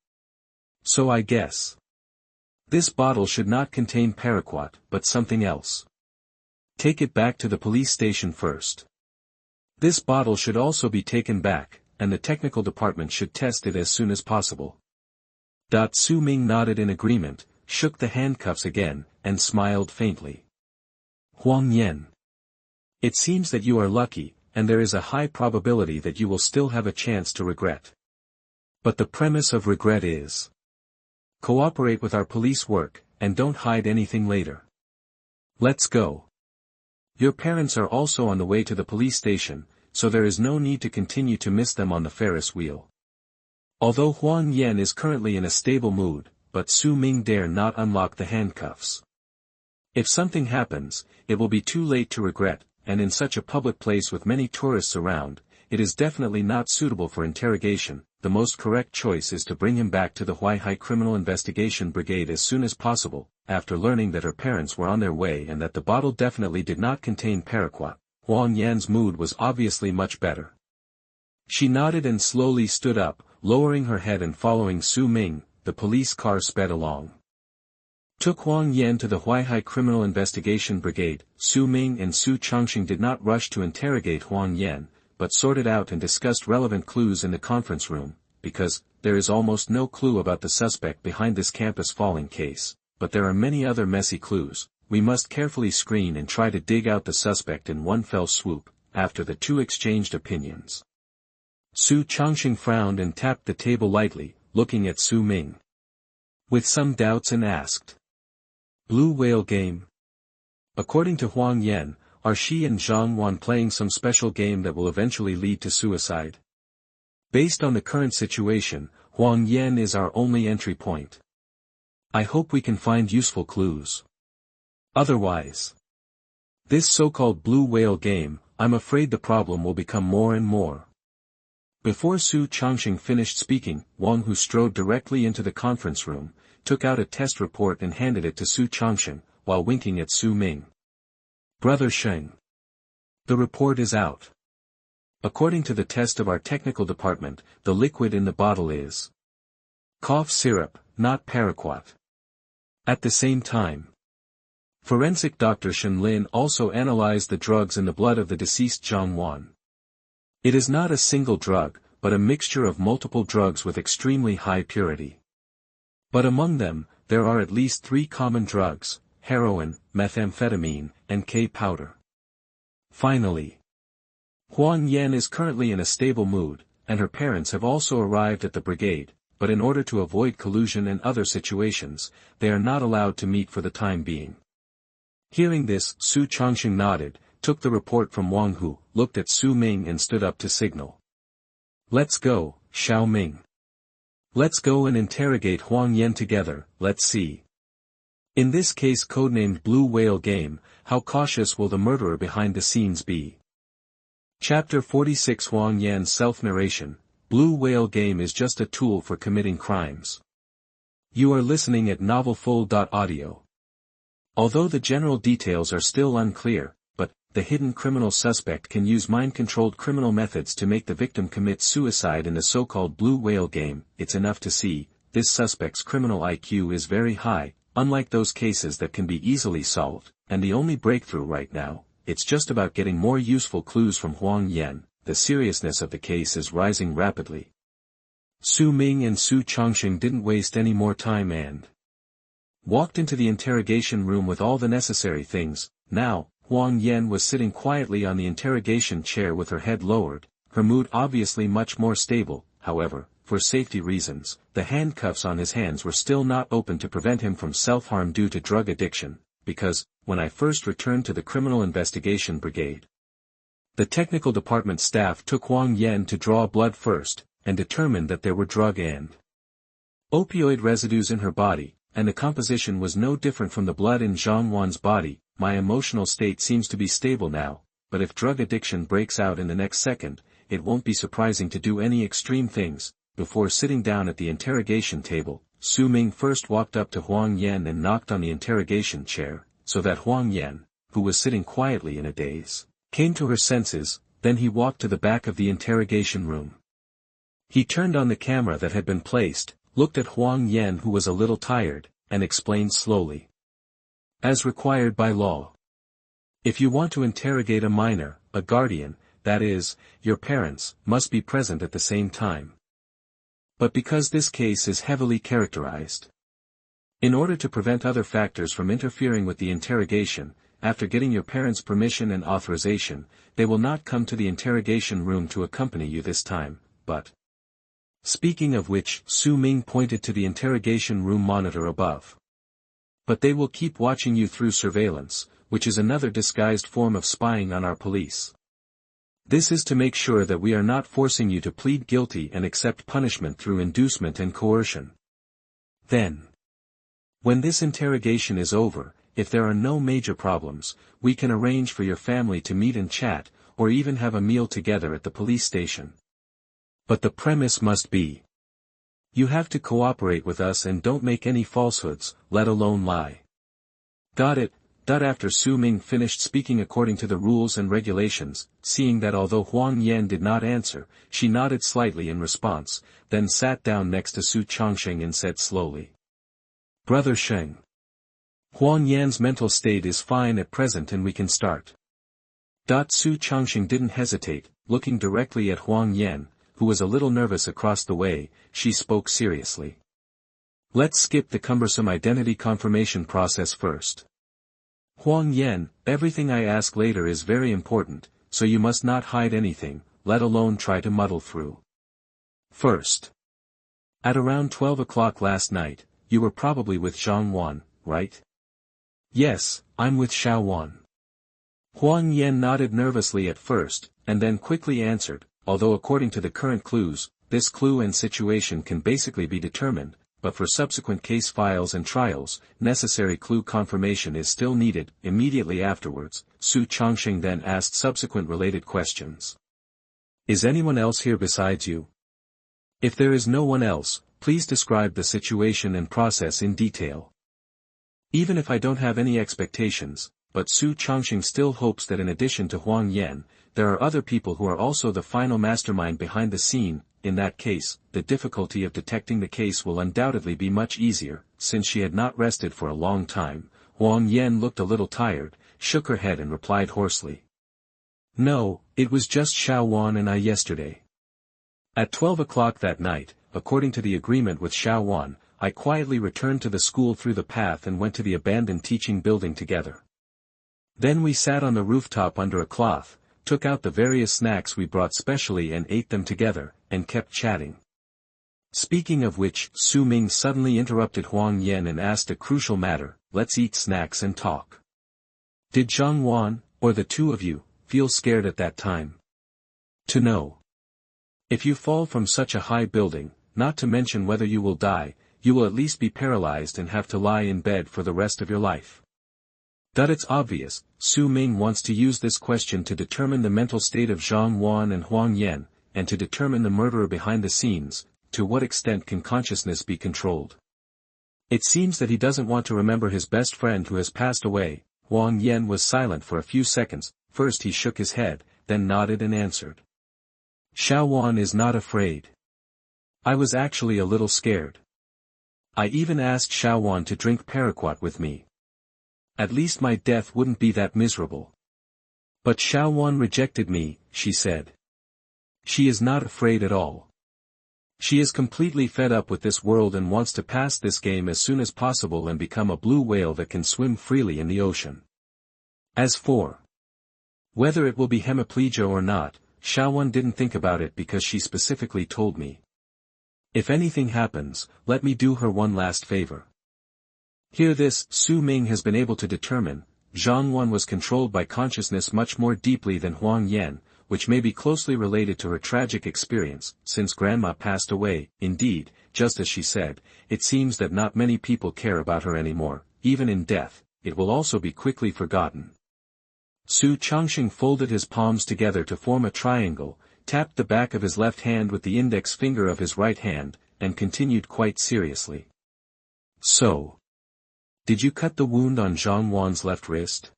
So I guess this bottle should not contain paraquat, but something else. Take it back to the police station first. This bottle should also be taken back, and the technical department should test it as soon as possible. Su Ming nodded in agreement, shook the handcuffs again, and smiled faintly. Huang Yan. It seems that you are lucky, and there is a high probability that you will still have a chance to regret. But the premise of regret is: cooperate with our police work, and don't hide anything later. Let's go. Your parents are also on the way to the police station, so there is no need to continue to miss them on the Ferris wheel. Although Huang Yan is currently in a stable mood, but Su Ming dare not unlock the handcuffs. If something happens, it will be too late to regret, and in such a public place with many tourists around, it is definitely not suitable for interrogation. The most correct choice is to bring him back to the Huaihai Criminal Investigation Brigade as soon as possible. After learning that her parents were on their way and that the bottle definitely did not contain paraquat, Huang Yan's mood was obviously much better. She nodded and slowly stood up, lowering her head and following Su Ming. The police car sped along. Took Huang Yan to the Huaihai Criminal Investigation Brigade. Su Ming and Su Changxing did not rush to interrogate Huang Yan, but sorted out and discussed relevant clues in the conference room, because there is almost no clue about the suspect behind this campus falling case, but there are many other messy clues. We must carefully screen and try to dig out the suspect in one fell swoop. After the two exchanged opinions, Su Changxing frowned and tapped the table lightly, looking at Su Ming with some doubts and asked, "Blue whale game? According to Huang Yan, are she and Zhang Wan playing some special game that will eventually lead to suicide? Based on the current situation, Huang Yan is our only entry point. I hope we can find useful clues. Otherwise, this so-called blue whale game, I'm afraid the problem will become more and more." Before Su Changxing finished speaking, Wang Hu strode directly into the conference room, took out a test report and handed it to Su Changxing, while winking at Su Ming. "Brother Sheng. The report is out. According to the test of our technical department, the liquid in the bottle is cough syrup, not paraquat. At the same time, forensic Dr. Shen Lin also analyzed the drugs in the blood of the deceased Zhang Wan. It is not a single drug, but a mixture of multiple drugs with extremely high purity. But among them, there are at least 3 common drugs: heroin, methamphetamine, and K powder. Finally, Huang Yan is currently in a stable mood, and her parents have also arrived at the brigade, but in order to avoid collusion and other situations, they are not allowed to meet for the time being." Hearing this, Su Changxing nodded, took the report from Wang Hu, looked at Su Ming and stood up to signal. "Let's go, Xiao Ming. Let's go and interrogate Huang Yan together. Let's see. In this case codenamed Blue Whale Game, how cautious will the murderer behind the scenes be?" Chapter 46 Huang Yan's self-narration. blue whale game is just a tool for committing crimes. You are listening at novelfull.audio. Although the general details are still unclear, but the hidden criminal suspect can use mind-controlled criminal methods to make the victim commit suicide in the so-called blue whale game, it's enough to see, this suspect's criminal IQ is very high, unlike those cases that can be easily solved, and the only breakthrough right now, it's just about getting more useful clues from Huang Yan. The seriousness of the case is rising rapidly. Su Ming and Su Chongqing didn't waste any more time and walked into the interrogation room with all the necessary things. Now, Huang Yan was sitting quietly on the interrogation chair with her head lowered, her mood obviously much more stable. However, for safety reasons, the handcuffs on his hands were still not open to prevent him from self-harm due to drug addiction, because, when I first returned to the Criminal Investigation Brigade, the technical department staff took Huang Yan to draw blood first, and determined that there were drug and opioid residues in her body, and the composition was no different from the blood in Zhang Wan's body. My emotional state seems to be stable now, but if drug addiction breaks out in the next second, it won't be surprising to do any extreme things. Before sitting down at the interrogation table, Su Ming first walked up to Huang Yan and knocked on the interrogation chair, so that Huang Yan, who was sitting quietly in a daze, came to her senses. Then he walked to the back of the interrogation room. He turned on the camera that had been placed, looked at Huang Yan who was a little tired, and explained slowly. As required by law. If you want to interrogate a minor, a guardian, that is, your parents, must be present at the same time. But because this case is heavily characterized, in order to prevent other factors from interfering with the interrogation, after getting your parents' permission and authorization, they will not come to the interrogation room to accompany you this time, but... Speaking of which, Su Ming pointed to the interrogation room monitor above. But they will keep watching you through surveillance, which is another disguised form of spying on our police. This is to make sure that we are not forcing you to plead guilty and accept punishment through inducement and coercion. Then, when this interrogation is over, if there are no major problems, we can arrange for your family to meet and chat, or even have a meal together at the police station. But the premise must be: you have to cooperate with us and don't make any falsehoods, let alone lie. Got it? After Su Ming finished speaking according to the rules and regulations, seeing that although Huang Yan did not answer, she nodded slightly in response, then sat down next to Su Chongqing and said slowly. Brother Sheng. Huang Yan's mental state is fine at present and we can start. Su Chongqing didn't hesitate, looking directly at Huang Yan, who was a little nervous across the way. She spoke seriously. Let's skip the cumbersome identity confirmation process first. Huang Yan, everything I ask later is very important, so you must not hide anything, let alone try to muddle through. First. At around 12 o'clock last night, you were probably with Zhang Wan, right? Yes, I'm with Xiao Wan. Huang Yan nodded nervously at first, and then quickly answered, although according to the current clues, this clue and situation can basically be determined, but for subsequent case files and trials, necessary clue confirmation is still needed. Immediately afterwards, Su Chongqing then asked subsequent related questions. Is anyone else here besides you? If there is no one else, please describe the situation and process in detail. Even if I don't have any expectations, but Su Chongqing still hopes that in addition to Huang Yan, there are other people who are also the final mastermind behind the scene. In that case, the difficulty of detecting the case will undoubtedly be much easier. Since she had not rested for a long time, Huang Yan looked a little tired, shook her head and replied hoarsely. No, it was just Xiao Wan and I yesterday. At 12 o'clock that night, according to the agreement with Xiao Wan, I quietly returned to the school through the path and went to the abandoned teaching building together. Then we sat on the rooftop under a cloth, took out the various snacks we brought specially and ate them together, and kept chatting. Speaking of which, Su Ming suddenly interrupted Huang Yan and asked a crucial matter, let's eat snacks and talk. Did Zhang Wan, or the two of you, feel scared at that time? To know. If you fall from such a high building, not to mention whether you will die, you will at least be paralyzed and have to lie in bed for the rest of your life. It's obvious, Su Ming wants to use this question to determine the mental state of Zhang Wan and Huang Yan. and to determine the murderer behind the scenes. To what extent can consciousness be controlled? It seems that he doesn't want to remember his best friend who has passed away. Huang Yan was silent for a few seconds. First he shook his head, then nodded and answered. Xiaowan is not afraid. I was actually a little scared. I even asked Xiaowan to drink paraquat with me. At least my death wouldn't be that miserable. But Xiaowan rejected me, she said. She is not afraid at all. She is completely fed up with this world and wants to pass this game as soon as possible and become a blue whale that can swim freely in the ocean. As for whether it will be hemiplegia or not, Xiaowan didn't think about it because she specifically told me. If anything happens, let me do her one last favor. Hear this, Su Ming has been able to determine, Zhang Wan was controlled by consciousness much more deeply than Huang Yan, which may be closely related to her tragic experience, since grandma passed away. Indeed, just as she said, it seems that not many people care about her anymore. Even in death, it will also be quickly forgotten. Su Changxing folded his palms together to form a triangle, tapped the back of his left hand with the index finger of his right hand, and continued quite seriously. So, did you cut the wound on Zhang Wan's left wrist?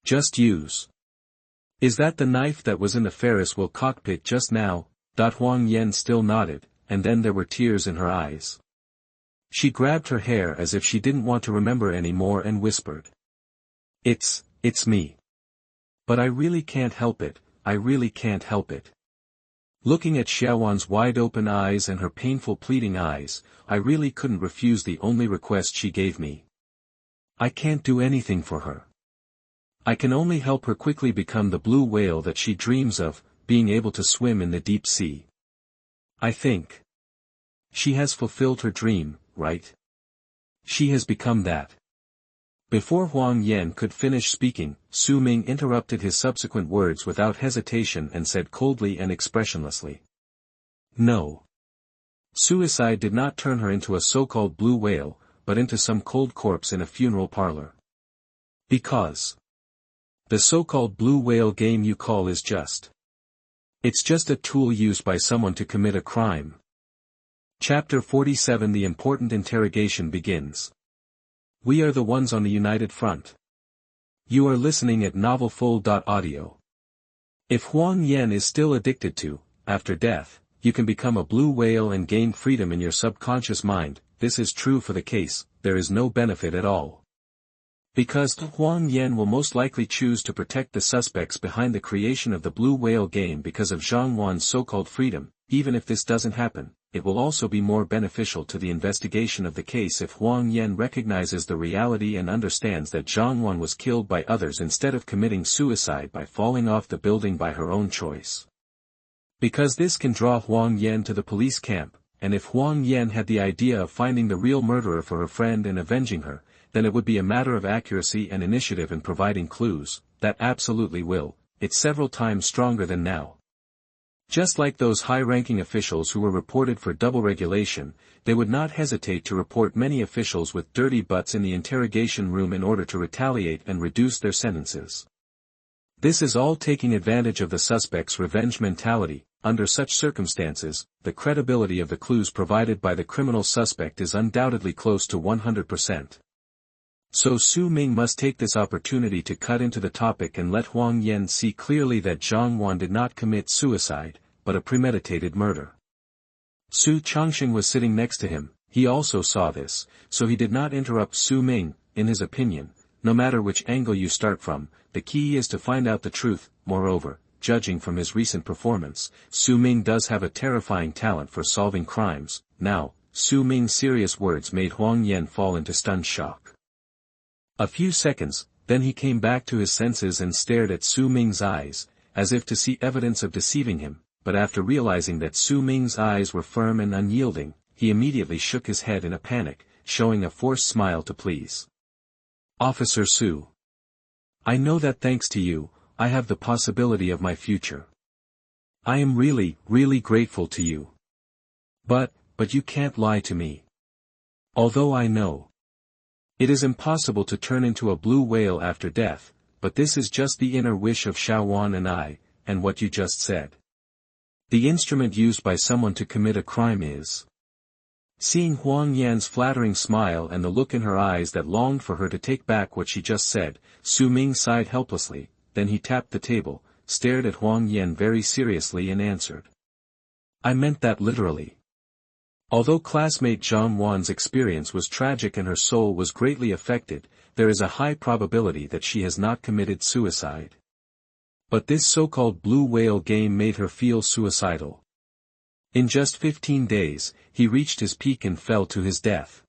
Just use. Is that the knife that was in the Ferris wheel cockpit just now? Huang Yan still nodded, and then there were tears in her eyes. She grabbed her hair as if she didn't want to remember any more and whispered. It's me. But I really can't help it, I really can't help it. Looking at Xiaowan's wide-open eyes and her painful pleading eyes, I really couldn't refuse the only request she gave me. I can't do anything for her. I can only help her quickly become the blue whale that she dreams of, being able to swim in the deep sea. I think she has fulfilled her dream, right? She has become that. Before Huang Yan could finish speaking, Su Ming interrupted his subsequent words without hesitation and said coldly and expressionlessly. No. Suicide did not turn her into a so-called blue whale, but into some cold corpse in a funeral parlor. Because the so-called blue whale game you call is it's just a tool used by someone to commit a crime. Chapter 47. The important interrogation begins. We are the ones on the united front. You are listening at novelfull.audio. If Huang Yan is still addicted to, after death, you can become a blue whale and gain freedom in your subconscious mind, this is true for the case, there is no benefit at all. Because Huang Yan will most likely choose to protect the suspects behind the creation of the blue whale game because of Zhang Wan's so-called freedom. Even if this doesn't happen, it will also be more beneficial to the investigation of the case if Huang Yan recognizes the reality and understands that Zhang Wan was killed by others instead of committing suicide by falling off the building by her own choice. Because this can draw Huang Yan to the police camp, and if Huang Yan had the idea of finding the real murderer for her friend and avenging her, then it would be a matter of accuracy and initiative in providing clues. That absolutely will. It's several times stronger than now. Just like those high-ranking officials who were reported for double regulation, they would not hesitate to report many officials with dirty butts in the interrogation room in order to retaliate and reduce their sentences. This is all taking advantage of the suspect's revenge mentality. Under such circumstances, the credibility of the clues provided by the criminal suspect is undoubtedly close to 100%. So Su Ming must take this opportunity to cut into the topic and let Huang Yan see clearly that Zhang Wan did not commit suicide, but a premeditated murder. Su Changxing was sitting next to him, he also saw this, so he did not interrupt Su Ming. In his opinion, no matter which angle you start from, the key is to find out the truth. Moreover, judging from his recent performance, Su Ming does have a terrifying talent for solving crimes. Now, Su Ming's serious words made Huang Yan fall into stunned shock. A few seconds, then he came back to his senses and stared at Su Ming's eyes, as if to see evidence of deceiving him, but after realizing that Su Ming's eyes were firm and unyielding, he immediately shook his head in a panic, showing a forced smile to please. Officer Su. I know that thanks to you, I have the possibility of my future. I am really, really grateful to you. But you can't lie to me. Although I know it is impossible to turn into a blue whale after death, but this is just the inner wish of Xiaowan and I, and what you just said. The instrument used by someone to commit a crime is. Seeing Huang Yan's flattering smile and the look in her eyes that longed for her to take back what she just said, Su Ming sighed helplessly, then he tapped the table, stared at Huang Yan very seriously and answered. I meant that literally. Although classmate Zhang Wan's experience was tragic and her soul was greatly affected, there is a high probability that she has not committed suicide. But this so-called blue whale game made her feel suicidal. In just 15 days, he reached his peak and fell to his death.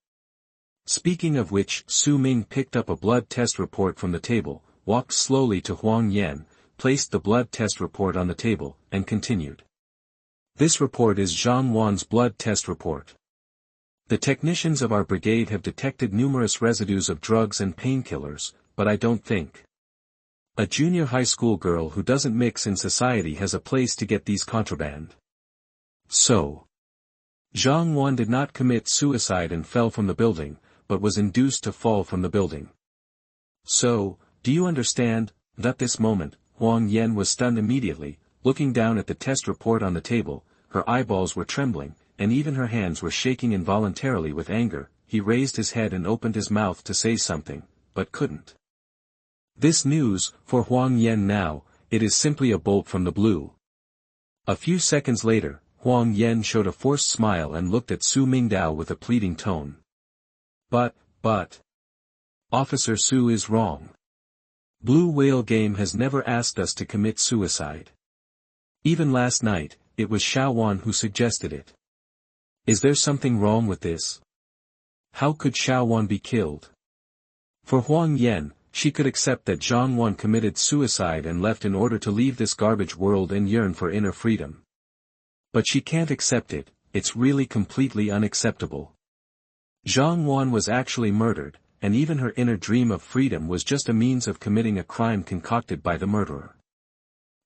Speaking of which, Su Ming picked up a blood test report from the table, walked slowly to Huang Yan, placed the blood test report on the table, and continued. This report is Zhang Wan's blood test report. The technicians of our brigade have detected numerous residues of drugs and painkillers, but I don't think a junior high school girl who doesn't mix in society has a place to get these contraband. So, Zhang Wan did not commit suicide and fell from the building, but was induced to fall from the building. So, do you understand? At this moment, Huang Yan was stunned immediately, looking down at the test report on the table, her eyeballs were trembling, and even her hands were shaking involuntarily with anger. He raised his head and opened his mouth to say something, but couldn't. This news, for Huang Yan now, it is simply a bolt from the blue. A few seconds later, Huang Yan showed a forced smile and looked at Su Mingdao with a pleading tone. But, Officer Su is wrong. Blue Whale Game has never asked us to commit suicide. Even last night, it was Xiaowan who suggested it. Is there something wrong with this? How could Xiaowan be killed? For Huang Yan, she could accept that Zhang Wan committed suicide and left in order to leave this garbage world and yearn for inner freedom. But she can't accept it, it's really completely unacceptable. Zhang Wan was actually murdered, and even her inner dream of freedom was just a means of committing a crime concocted by the murderer.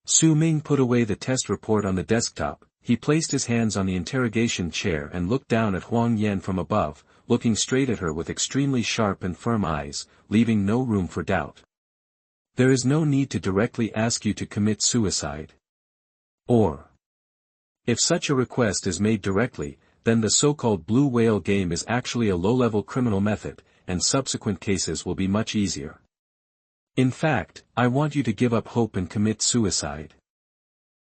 Su Ming put away the test report on the desktop, he placed his hands on the interrogation chair and looked down at Huang Yan from above, looking straight at her with extremely sharp and firm eyes, leaving no room for doubt. There is no need to directly ask you to commit suicide. Or, if such a request is made directly, then the so-called blue whale game is actually a low-level criminal method, and subsequent cases will be much easier. In fact, I want you to give up hope and commit suicide.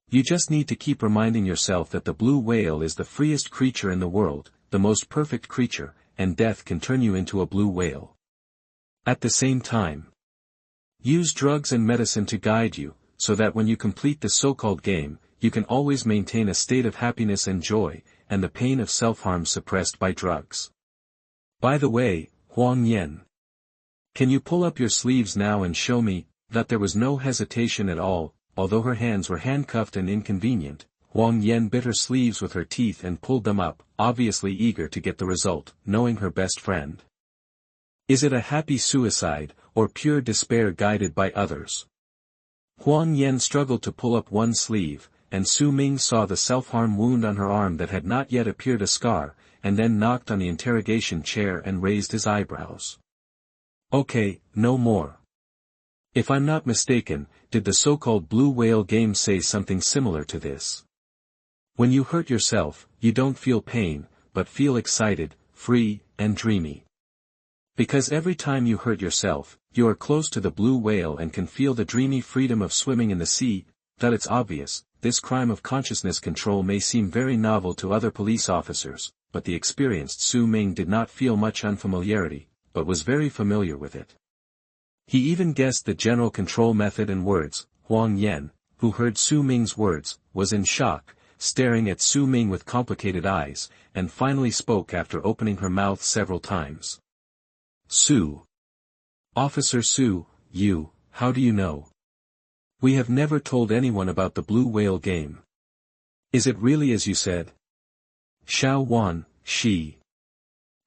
You just need to keep reminding yourself that the blue whale is the freest creature in the world, the most perfect creature, and death can turn you into a blue whale. At the same time, use drugs and medicine to guide you, so that when you complete the so-called game, you can always maintain a state of happiness and joy, and the pain of self-harm suppressed by drugs. By the way, Huang Yan, can you pull up your sleeves now and show me? That there was no hesitation at all, although her hands were handcuffed and inconvenient. Huang Yan bit her sleeves with her teeth and pulled them up, obviously eager to get the result, knowing her best friend. Is it a happy suicide, or pure despair guided by others? Huang Yan struggled to pull up one sleeve, and Su Ming saw the self-harm wound on her arm that had not yet appeared a scar, and then knocked on the interrogation chair and raised his eyebrows. Okay, no more. If I'm not mistaken, did the so-called blue whale game say something similar to this? When you hurt yourself, you don't feel pain, but feel excited, free, and dreamy. Because every time you hurt yourself, you are close to the blue whale and can feel the dreamy freedom of swimming in the sea. That it's obvious, this crime of consciousness control may seem very novel to other police officers, but the experienced Su Ming did not feel much unfamiliarity, but was very familiar with it. He even guessed the general control method and words. Huang Yan, who heard Su Ming's words, was in shock, staring at Su Ming with complicated eyes, and finally spoke after opening her mouth several times. Su. Officer Su, how do you know? We have never told anyone about the blue whale game. Is it really as you said? Xiaowan, she.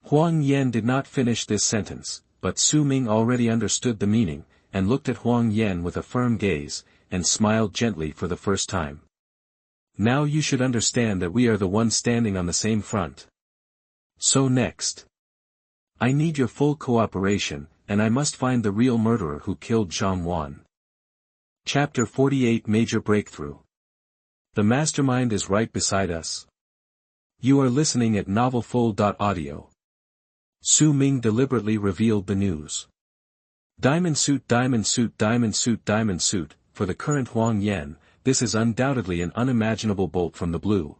Huang Yan did not finish this sentence, but Su Ming already understood the meaning, and looked at Huang Yan with a firm gaze, and smiled gently for the first time. Now you should understand that we are the ones standing on the same front. So next. I need your full cooperation, and I must find the real murderer who killed Zhang Wan. Chapter 48 Major Breakthrough. The mastermind is right beside us. You are listening at novelfull.audio. Su Ming deliberately revealed the news. Diamond suit, diamond suit, diamond suit, diamond suit. For the current Huang Yan, this is undoubtedly an unimaginable bolt from the blue.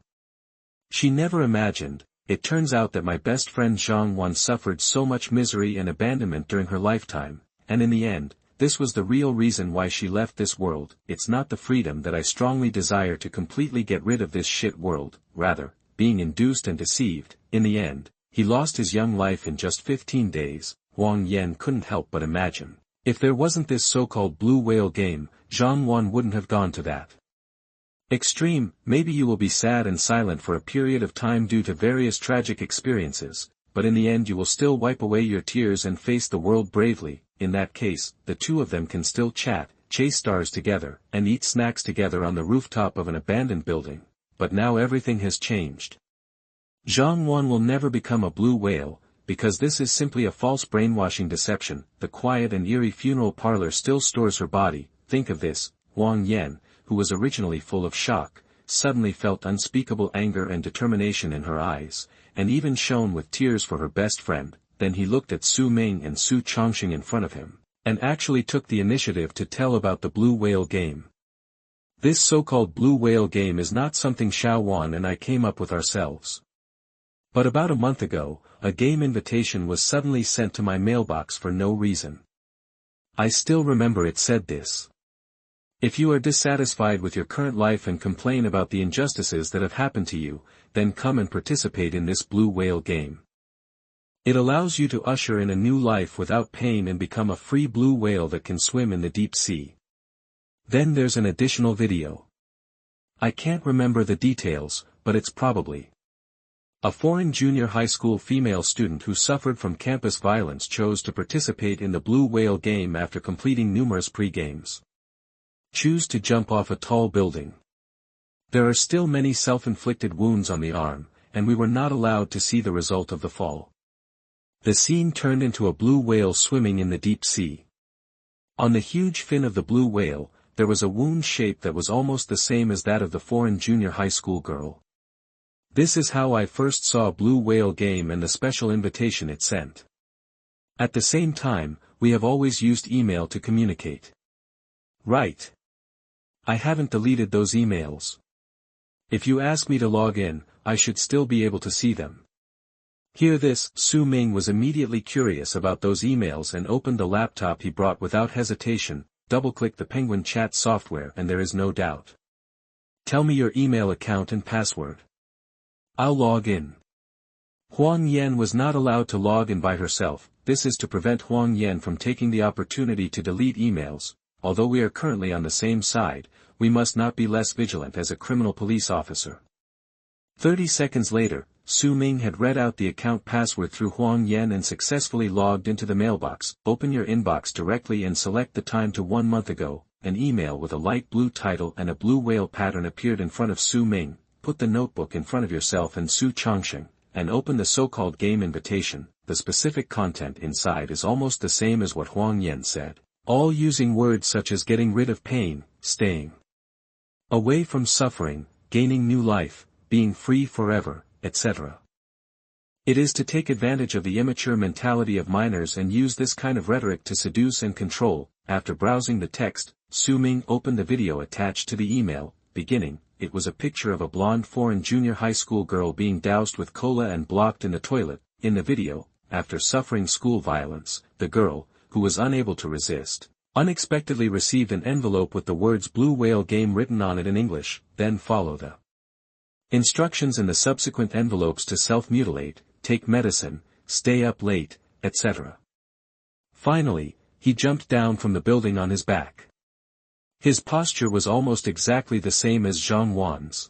She never imagined. It turns out that my best friend Zhang Wan suffered so much misery and abandonment during her lifetime, and in the end, this was the real reason why she left this world. It's not the freedom that I strongly desire to completely get rid of this shit world, rather, being induced and deceived. In the end, he lost his young life in just 15 days, Huang Yan couldn't help but imagine. If there wasn't this so-called blue whale game, Zhang Wan wouldn't have gone to that extreme. Maybe you will be sad and silent for a period of time due to various tragic experiences, but in the end you will still wipe away your tears and face the world bravely. In that case, the two of them can still chat, chase stars together, and eat snacks together on the rooftop of an abandoned building. But now everything has changed. Zhang Wan will never become a blue whale, because this is simply a false brainwashing deception. The quiet and eerie funeral parlor still stores her body. Think of this, Huang Yan, who was originally full of shock, suddenly felt unspeakable anger and determination in her eyes, and even shone with tears for her best friend. Then he looked at Su Ming and Su Chongqing in front of him, and actually took the initiative to tell about the blue whale game. This so-called blue whale game is not something Xiao Wan and I came up with ourselves. But about a month ago, a game invitation was suddenly sent to my mailbox for no reason. I still remember it said this. If you are dissatisfied with your current life and complain about the injustices that have happened to you, then come and participate in this blue whale game. It allows you to usher in a new life without pain and become a free blue whale that can swim in the deep sea. Then there's an additional video. I can't remember the details, but it's probably a foreign junior high school female student who suffered from campus violence chose to participate in the blue whale game after completing numerous pre-games. Choose to jump off a tall building. There are still many self-inflicted wounds on the arm, and we were not allowed to see the result of the fall. The scene turned into a blue whale swimming in the deep sea. On the huge fin of the blue whale, there was a wound shape that was almost the same as that of the foreign junior high school girl. This is how I first saw blue whale game and the special invitation it sent. At the same time, we have always used email to communicate. Right. I haven't deleted those emails. If you ask me to log in, I should still be able to see them. Hear this. Su Ming was immediately curious about those emails and opened the laptop he brought without hesitation, double-click the Penguin chat software and there is no doubt. Tell me your email account and password. I'll log in. Huang Yan was not allowed to log in by herself. This is to prevent Huang Yan from taking the opportunity to delete emails. Although we are currently on the same side, we must not be less vigilant as a criminal police officer. 30 seconds later, Su Ming had read out the account password through Huang Yan and successfully logged into the mailbox. Open your inbox directly and select the time to 1 month ago. An email with a light blue title and a blue whale pattern appeared in front of Su Ming. Put the notebook in front of yourself and Su Chongqing, and open the so-called game invitation. The specific content inside is almost the same as what Huang Yan said, all using words such as getting rid of pain, staying away from suffering, gaining new life, being free forever, etc. It is to take advantage of the immature mentality of minors and use this kind of rhetoric to seduce and control. After browsing the text, Su Ming opened the video attached to the email. Beginning, it was a picture of a blonde foreign junior high school girl being doused with cola and blocked in the toilet. In the video, after suffering school violence, the girl, who was unable to resist, unexpectedly received an envelope with the words blue whale game written on it in English. Then follow the instructions in the subsequent envelopes to self-mutilate, take medicine, stay up late, etc. Finally, he jumped down from the building on his back. His posture was almost exactly the same as Zhang Wan's.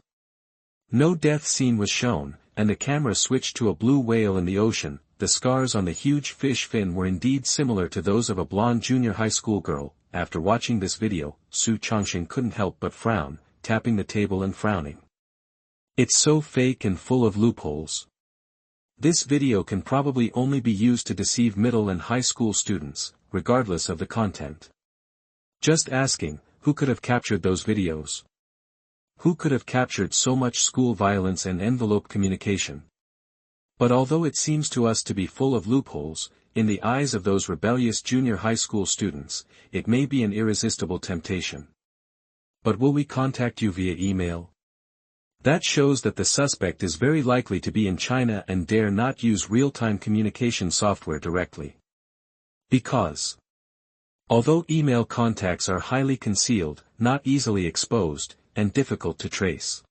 No death scene was shown, and the camera switched to a blue whale in the ocean. The scars on the huge fish fin were indeed similar to those of a blonde junior high school girl. After watching this video, Su Chongqing couldn't help but frown, tapping the table and frowning. It's so fake and full of loopholes. This video can probably only be used to deceive middle and high school students, regardless of the content. Just asking, who could have captured those videos? Who could have captured so much school violence and envelope communication? But although it seems to us to be full of loopholes, in the eyes of those rebellious junior high school students, it may be an irresistible temptation. But will we contact you via email? That shows that the suspect is very likely to be in China and dare not use real-time communication software directly. Because, although email contacts are highly concealed, not easily exposed, and difficult to trace.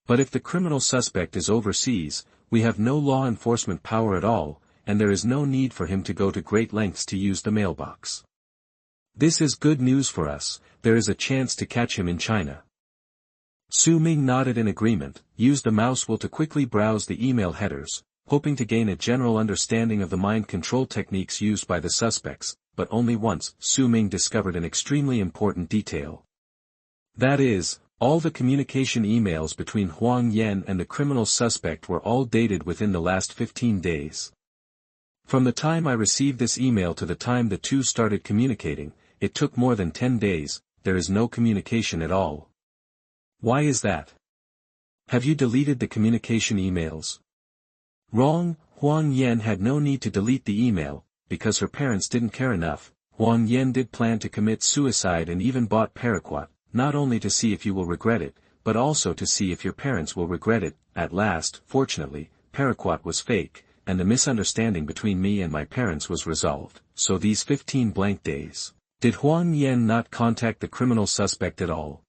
But if the criminal suspect is overseas, we have no law enforcement power at all, and there is no need for him to go to great lengths to use the mailbox. This is good news for us. There is a chance to catch him in China. Su Ming nodded in agreement, used the mouse wheel to quickly browse the email headers, hoping to gain a general understanding of the mind control techniques used by the suspects, but only once Su Ming discovered an extremely important detail. That is, all the communication emails between Huang Yan and the criminal suspect were all dated within the last 15 days. From the time I received this email to the time the two started communicating, it took more than 10 days, there is no communication at all. Why is that? Have you deleted the communication emails? Wrong, Huang Yan had no need to delete the email, because her parents didn't care enough. Huang Yan did plan to commit suicide and even bought paraquat, not only to see if you will regret it, but also to see if your parents will regret it. At last, fortunately, paraquat was fake, and the misunderstanding between me and my parents was resolved, so these 15 blank days. Did Huang Yan not contact the criminal suspect at all?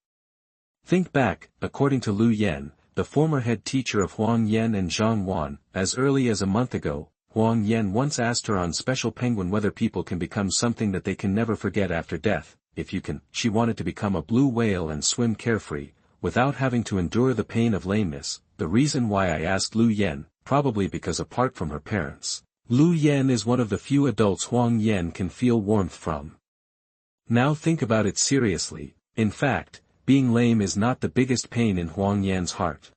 Think back, according to Lu Yan, the former head teacher of Huang Yan and Zhang Wan, as early as a month ago, Huang Yan once asked her on Special Penguin whether people can become something that they can never forget after death. If you can, she wanted to become a blue whale and swim carefree, without having to endure the pain of lameness. The reason why I asked Lu Yan, probably because apart from her parents, Lu Yan is one of the few adults Huang Yan can feel warmth from. Now think about it seriously. In fact, being lame is not the biggest pain in Huang Yan's heart.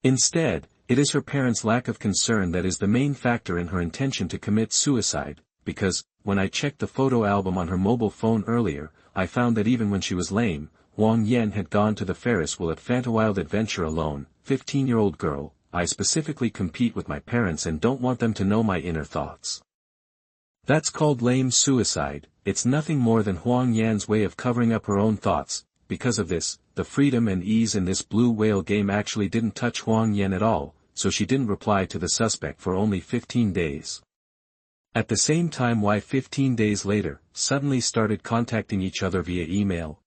Instead, it is her parents' lack of concern that is the main factor in her intention to commit suicide, because, when I checked the photo album on her mobile phone earlier, I found that even when she was lame, Huang Yan had gone to the Ferris wheel at Fantawild Adventure alone. 15-year-old girl, I specifically compete with my parents and don't want them to know my inner thoughts. That's called lame suicide. It's nothing more than Huang Yan's way of covering up her own thoughts. Because of this, the freedom and ease in this blue whale game actually didn't touch Huang Yan at all, so she didn't reply to the suspect for only 15 days. At the same time, why 15 days later, suddenly started contacting each other via email?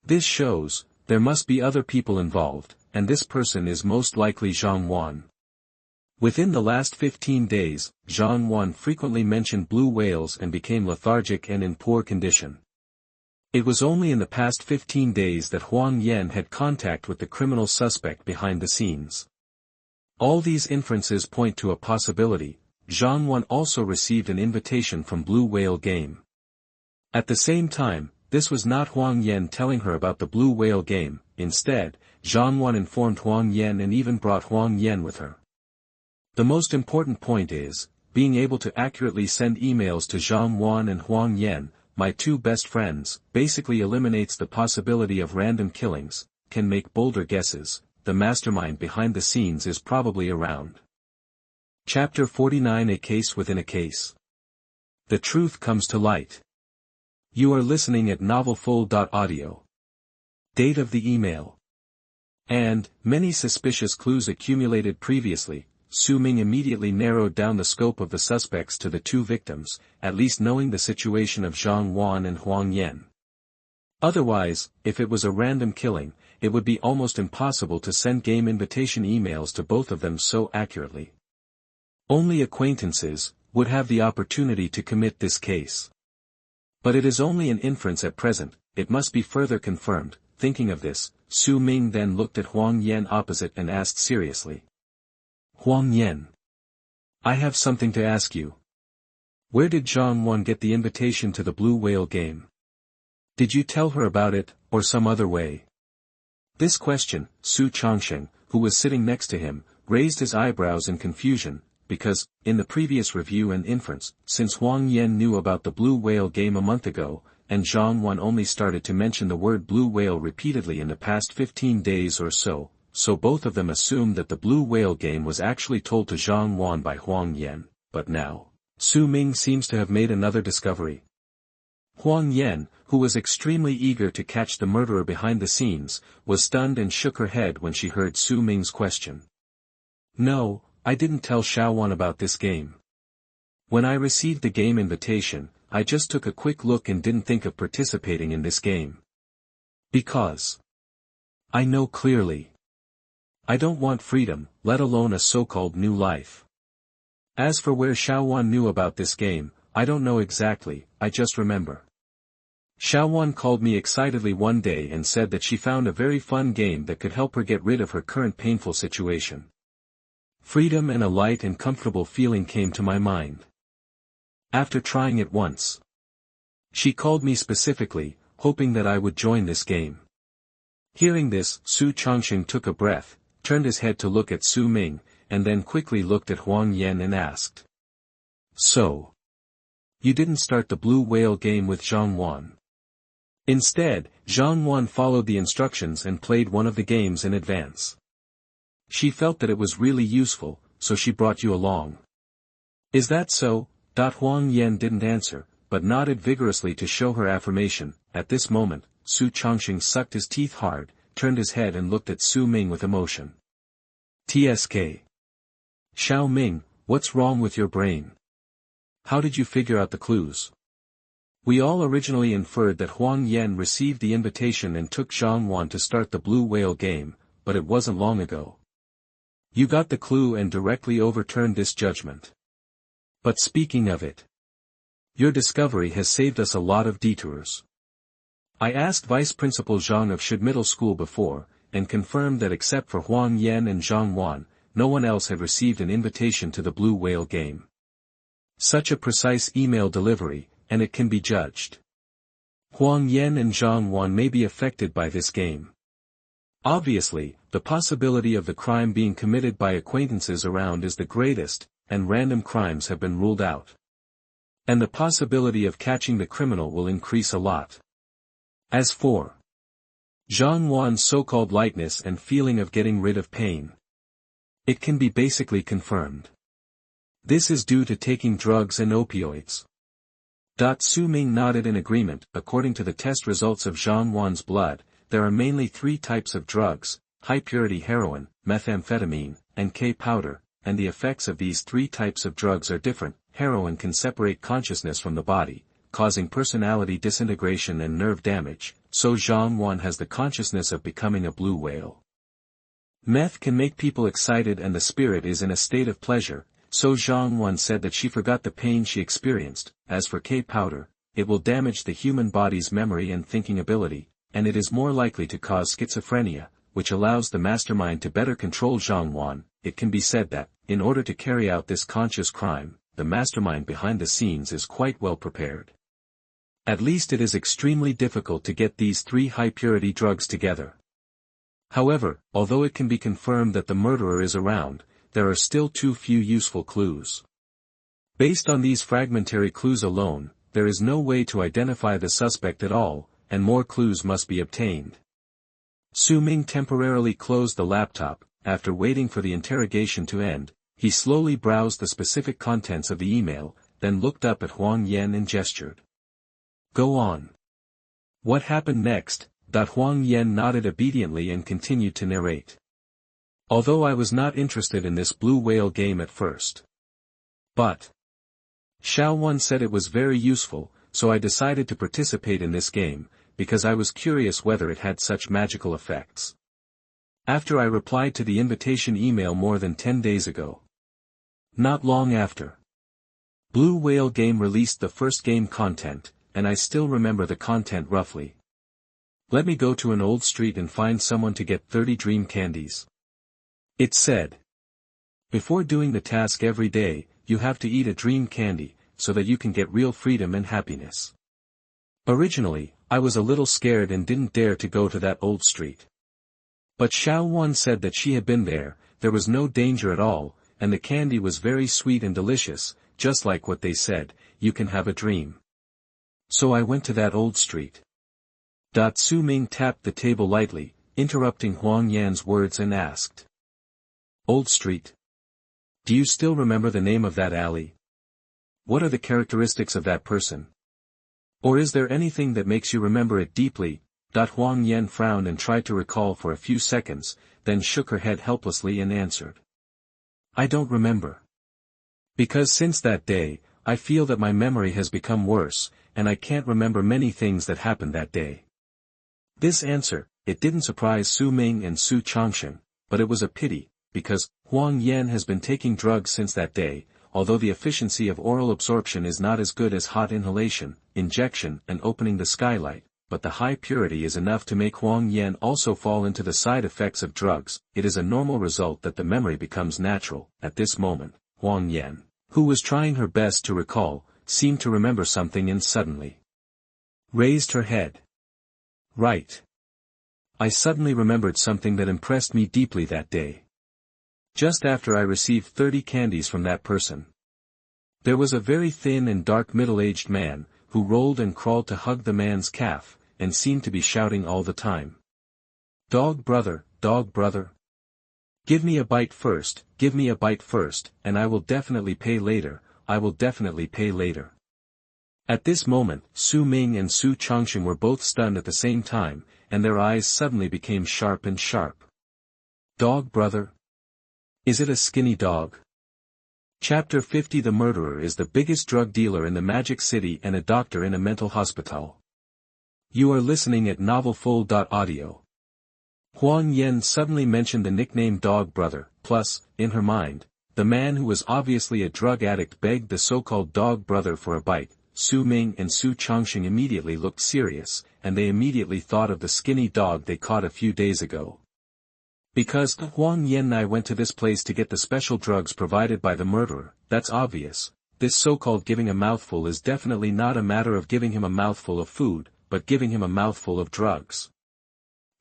This shows, there must be other people involved, and this person is most likely Zhang Wan. Within the last 15 days, Zhang Wan frequently mentioned blue whales and became lethargic and in poor condition. It was only in the past 15 days that Huang Yan had contact with the criminal suspect behind the scenes. All these inferences point to a possibility. Zhang Wan also received an invitation from Blue Whale Game. At the same time, this was not Huang Yan telling her about the Blue Whale Game. Instead, Zhang Wan informed Huang Yan and even brought Huang Yan with her. The most important point is, being able to accurately send emails to Zhang Wan and Huang Yan, my two best friends, basically eliminates the possibility of random killings, can make bolder guesses. The mastermind behind the scenes is probably around. Chapter 49, A Case Within a Case. The truth comes to light. You are listening at novelfull.audio. Date of the email. And, many suspicious clues accumulated previously, Su Ming immediately narrowed down the scope of the suspects to the two victims, at least knowing the situation of Zhang Wan and Huang Yan. Otherwise, if it was a random killing, it would be almost impossible to send game invitation emails to both of them so accurately. Only acquaintances would have the opportunity to commit this case. But it is only an inference at present, it must be further confirmed. Thinking of this, Su Ming then looked at Huang Yan opposite and asked seriously. Huang Yan. I have something to ask you. Where did Zhang Wan get the invitation to the Blue Whale Game? Did you tell her about it, or some other way? This question, Su Changsheng, who was sitting next to him, raised his eyebrows in confusion, because, in the previous review and inference, since Huang Yan knew about the Blue Whale Game a month ago, and Zhang Wan only started to mention the word blue whale repeatedly in the past 15 days or so, so both of them assumed that the blue whale game was actually told to Zhang Wan by Huang Yan, but now, Su Ming seems to have made another discovery. Huang Yan, who was extremely eager to catch the murderer behind the scenes, was stunned and shook her head when she heard Su Ming's question. No, I didn't tell Xiaowan about this game. When I received the game invitation, I just took a quick look and didn't think of participating in this game. Because I know clearly. I don't want freedom, let alone a so-called new life. As for where Xiaowan knew about this game, I don't know exactly, I just remember. Xiaowan called me excitedly one day and said that she found a very fun game that could help her get rid of her current painful situation. Freedom and a light and comfortable feeling came to my mind. After trying it once, she called me specifically, hoping that I would join this game. Hearing this, Su Changxing took a breath, turned his head to look at Su Ming, and then quickly looked at Huang Yan and asked. So, you didn't start the blue whale game with Zhang Wan? Instead, Zhang Wan followed the instructions and played one of the games in advance. She felt that it was really useful, so she brought you along. Is that so? Huang Yan didn't answer, but nodded vigorously to show her affirmation. At this moment, Su Changxing sucked his teeth hard, turned his head and looked at Su Ming with emotion. TSK. Xiao Ming, what's wrong with your brain? How did you figure out the clues? We all originally inferred that Huang Yan received the invitation and took Zhang Wan to start the blue whale game, but it wasn't long ago. You got the clue and directly overturned this judgment. But speaking of it, your discovery has saved us a lot of detours. I asked Vice Principal Zhang of Shid Middle School before, and confirmed that except for Huang Yan and Zhang Wan, no one else had received an invitation to the blue whale game. Such a precise email delivery, and it can be judged. Huang Yan and Zhang Wan may be affected by this game. Obviously, the possibility of the crime being committed by acquaintances around is the greatest, and random crimes have been ruled out. And the possibility of catching the criminal will increase a lot. As for Zhang Wan's so-called lightness and feeling of getting rid of pain, it can be basically confirmed. This is due to taking drugs and opioids. Su Ming nodded in agreement. According to the test results of Zhang Wan's blood, there are mainly 3 types of drugs: high-purity heroin, methamphetamine, and K-powder, and the effects of these 3 types of drugs are different. Heroin can separate consciousness from the body, causing personality disintegration and nerve damage, so Zhang Wan has the consciousness of becoming a blue whale. Meth can make people excited and the spirit is in a state of pleasure, so Zhang Wan said that she forgot the pain she experienced. As for K-powder, it will damage the human body's memory and thinking ability, and it is more likely to cause schizophrenia, which allows the mastermind to better control Zhang Wan. It can be said that, in order to carry out this conscious crime, the mastermind behind the scenes is quite well prepared. At least it is extremely difficult to get these 3 high-purity drugs together. However, although it can be confirmed that the murderer is around, there are still too few useful clues. Based on these fragmentary clues alone, there is no way to identify the suspect at all, and more clues must be obtained. Su Ming temporarily closed the laptop. After waiting for the interrogation to end, he slowly browsed the specific contents of the email, then looked up at Huang Yan and gestured. Go on. What happened next? Huang Yan nodded obediently and continued to narrate. Although I was not interested in this blue whale game at first. But Xiaowan said it was very useful, so I decided to participate in this game, because I was curious whether it had such magical effects. After I replied to the invitation email more than 10 days ago. Not long after, Blue Whale Game released the first game content, and I still remember the content roughly. Let me go to an old street and find someone to get 30 dream candies. It said. Before doing the task every day, you have to eat a dream candy, so that you can get real freedom and happiness. Originally, I was a little scared and didn't dare to go to that old street. But Xiaowan said that she had been there was no danger at all, and the candy was very sweet and delicious, just like what they said, you can have a dream. So I went to that old street. Su Ming tapped the table lightly, interrupting Huang Yan's words and asked. Old street? Do you still remember the name of that alley? What are the characteristics of that person? Or is there anything that makes you remember it deeply? Huang Yan frowned and tried to recall for a few seconds, then shook her head helplessly and answered. I don't remember. Because since that day, I feel that my memory has become worse, and I can't remember many things that happened that day. This answer, it didn't surprise Su Ming and Su Changsheng, but it was a pity, because Huang Yan has been taking drugs since that day, although the efficiency of oral absorption is not as good as hot inhalation, injection and opening the skylight, but the high purity is enough to make Huang Yan also fall into the side effects of drugs. It is a normal result that the memory becomes natural. At this moment, Huang Yan, who was trying her best to recall, seemed to remember something and suddenly raised her head. Right. I suddenly remembered something that impressed me deeply that day. Just after I received 30 candies from that person. There was a very thin and dark middle-aged man, who rolled and crawled to hug the man's calf, and seemed to be shouting all the time. Dog brother, give me a bite first, and I will definitely pay later, I will definitely pay later. At this moment, Su Ming and Su Changsheng were both stunned at the same time, and their eyes suddenly became sharp and sharp. Dog brother? Is it a skinny dog? Chapter 50. The murderer is the biggest drug dealer in the Magic City and a doctor in a mental hospital. You are listening at novelfull.audio. Huang Yan suddenly mentioned the nickname Dog Brother, plus, in her mind, the man who was obviously a drug addict begged the so-called Dog Brother for a bite. Su Ming and Su Changsheng immediately looked serious, and they immediately thought of the skinny dog they caught a few days ago. Because Huang Yan and I went to this place to get the special drugs provided by the murderer, that's obvious. This so-called giving a mouthful is definitely not a matter of giving him a mouthful of food, but giving him a mouthful of drugs.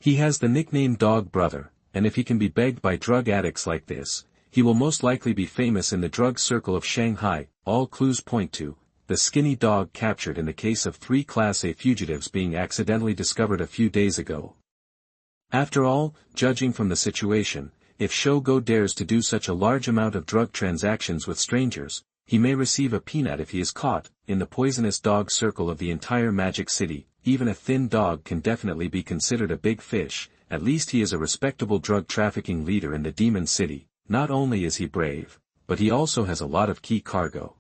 He has the nickname Dog Brother, and if he can be begged by drug addicts like this, he will most likely be famous in the drug circle of Shanghai. All clues point to the skinny dog captured in the case of 3 Class A fugitives being accidentally discovered a few days ago. After all, judging from the situation, if Shogo dares to do such a large amount of drug transactions with strangers, he may receive a peanut if he is caught. In the poisonous dog circle of the entire Magic City, even a thin dog can definitely be considered a big fish. At least he is a respectable drug trafficking leader in the Demon City. Not only is he brave, but he also has a lot of key cargo.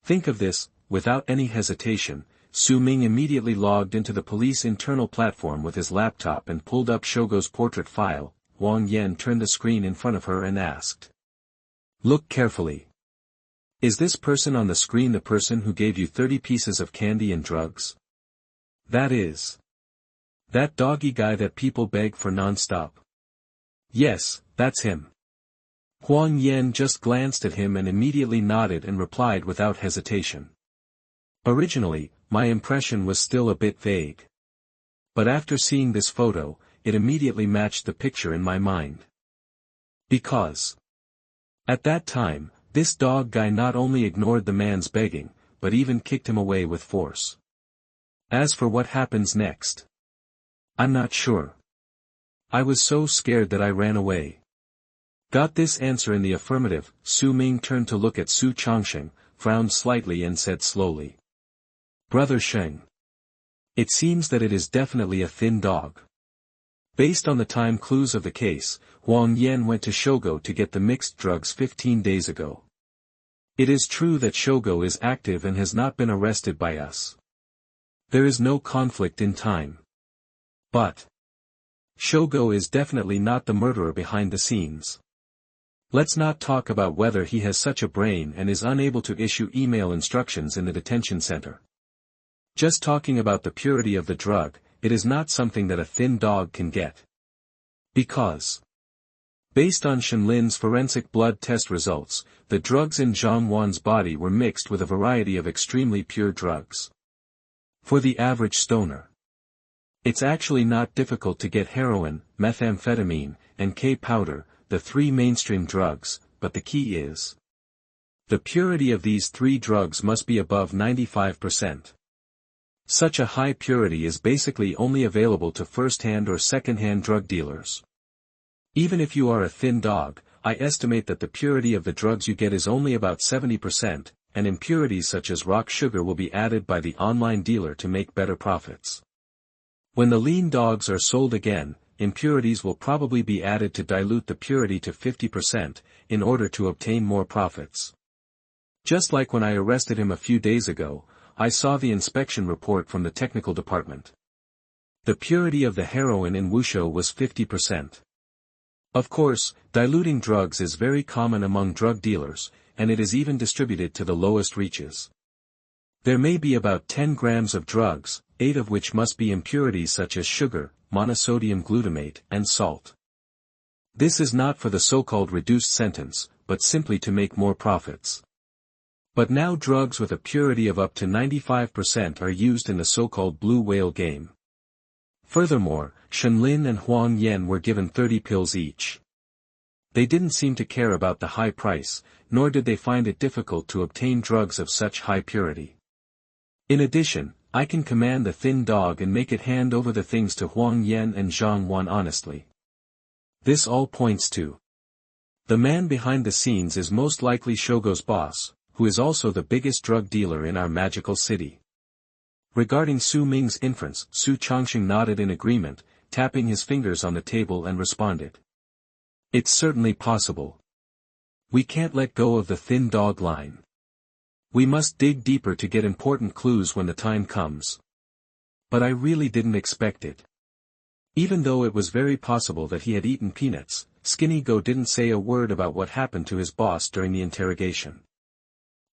Think of this. Without any hesitation, Su Ming immediately logged into the police internal platform with his laptop and pulled up Shogo's portrait file. Huang Yan turned the screen in front of her and asked. Look carefully. Is this person on the screen the person who gave you 30 pieces of candy and drugs? That is. That doggy guy that people beg for non-stop. Yes, that's him. Huang Yan just glanced at him and immediately nodded and replied without hesitation. Originally, my impression was still a bit vague. But after seeing this photo, it immediately matched the picture in my mind. Because at that time, this dog guy not only ignored the man's begging, but even kicked him away with force. As for what happens next, I'm not sure. I was so scared that I ran away. Got this answer in the affirmative. Su Ming turned to look at Su Changsheng, frowned slightly and said slowly. Brother Sheng. It seems that it is definitely a thin dog. Based on the time clues of the case, Huang Yan went to Shogo to get the mixed drugs 15 days ago. It is true that Shogo is active and has not been arrested by us. There is no conflict in time. But Shogo is definitely not the murderer behind the scenes. Let's not talk about whether he has such a brain and is unable to issue email instructions in the detention center. Just talking about the purity of the drug, it is not something that a thin dog can get. Because based on Shenlin's forensic blood test results, the drugs in Zhang Wan's body were mixed with a variety of extremely pure drugs. For the average stoner, it's actually not difficult to get heroin, methamphetamine, and K-powder, the 3 mainstream drugs, but the key is the purity of these 3 drugs must be above 95%. Such a high purity is basically only available to first-hand or second-hand drug dealers. Even if you are a thin dog, I estimate that the purity of the drugs you get is only about 70%, and impurities such as rock sugar will be added by the online dealer to make better profits. When the lean dogs are sold again, impurities will probably be added to dilute the purity to 50%, in order to obtain more profits. Just like when I arrested him a few days ago, I saw the inspection report from the technical department. The purity of the heroin in Versio was 50%. Of course, diluting drugs is very common among drug dealers, and it is even distributed to the lowest reaches. There may be about 10 grams of drugs, 8 of which must be impurities such as sugar, monosodium glutamate, and salt. This is not for the so-called reduced sentence, but simply to make more profits. But now drugs with a purity of up to 95% are used in the so-called blue whale game. Furthermore, Shenlin and Huang Yan were given 30 pills each. They didn't seem to care about the high price, nor did they find it difficult to obtain drugs of such high purity. In addition, I can command the thin dog and make it hand over the things to Huang Yan and Zhang Wan honestly. This all points to the man behind the scenes is most likely Shogo's boss, who is also the biggest drug dealer in our magical city. Regarding Su Ming's inference, Su Changxing nodded in agreement, tapping his fingers on the table and responded. It's certainly possible. We can't let go of the thin dog line. We must dig deeper to get important clues when the time comes. But I really didn't expect it. Even though it was very possible that he had eaten peanuts, Skinny Go didn't say a word about what happened to his boss during the interrogation.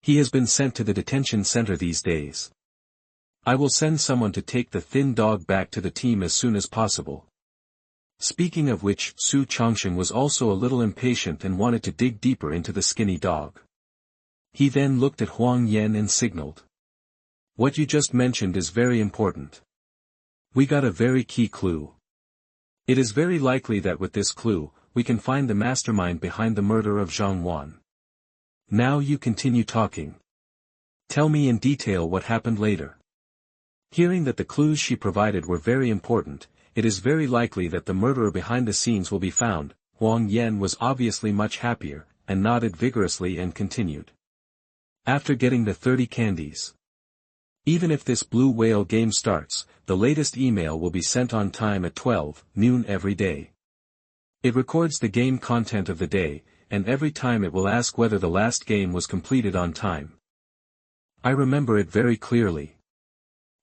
He has been sent to the detention center these days. I will send someone to take the thin dog back to the team as soon as possible. Speaking of which, Su Changxing was also a little impatient and wanted to dig deeper into the skinny dog. He then looked at Huang Yan and signaled. What you just mentioned is very important. We got a very key clue. It is very likely that with this clue, we can find the mastermind behind the murder of Zhang Wan. Now you continue talking. Tell me in detail what happened later. Hearing that the clues she provided were very important, it is very likely that the murderer behind the scenes will be found. Huang Yan was obviously much happier, and nodded vigorously and continued. After getting the 30 candies. Even if this blue whale game starts, the latest email will be sent on time at 12 noon every day. It records the game content of the day, and every time it will ask whether the last game was completed on time. I remember it very clearly.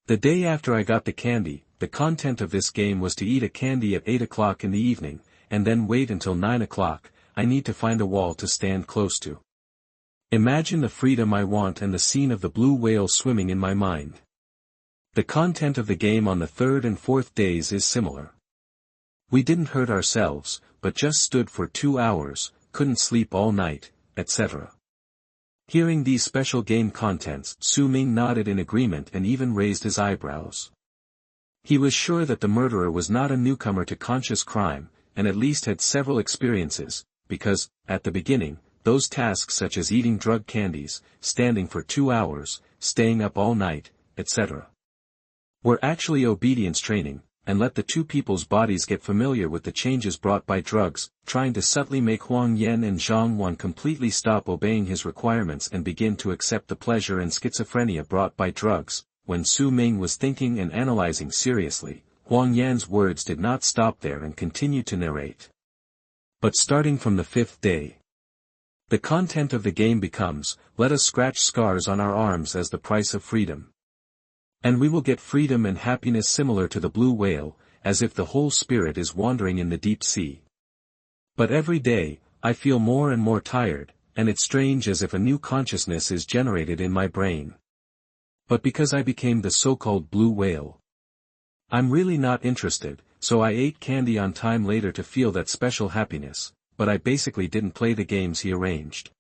The day after I got the candy, the content of this game was to eat a candy at 8 o'clock in the evening, and then wait until 9 o'clock. I need to find a wall to stand close to. Imagine the freedom I want and the scene of the blue whale swimming in my mind. The content of the game on the third and fourth days is similar. We didn't hurt ourselves, but just stood for 2 hours, couldn't sleep all night, etc. Hearing these special game contents, Su Ming nodded in agreement and even raised his eyebrows. He was sure that the murderer was not a newcomer to conscious crime, and at least had several experiences, because, at the beginning, those tasks such as eating drug candies, standing for 2 hours, staying up all night, etc. were actually obedience training, and let the two people's bodies get familiar with the changes brought by drugs, trying to subtly make Huang Yan and Zhang Wan completely stop obeying his requirements and begin to accept the pleasure and schizophrenia brought by drugs. When Su Ming was thinking and analyzing seriously, Huang Yan's words did not stop there and continued to narrate. But starting from the 5th day, the content of the game becomes, let us scratch scars on our arms as the price of freedom. And we will get freedom and happiness similar to the blue whale, as if the whole spirit is wandering in the deep sea. But every day, I feel more and more tired, and it's strange as if a new consciousness is generated in my brain. But because I became the so-called blue whale, I'm really not interested, so I ate candy on time later to feel that special happiness, but I basically didn't play the games he arranged.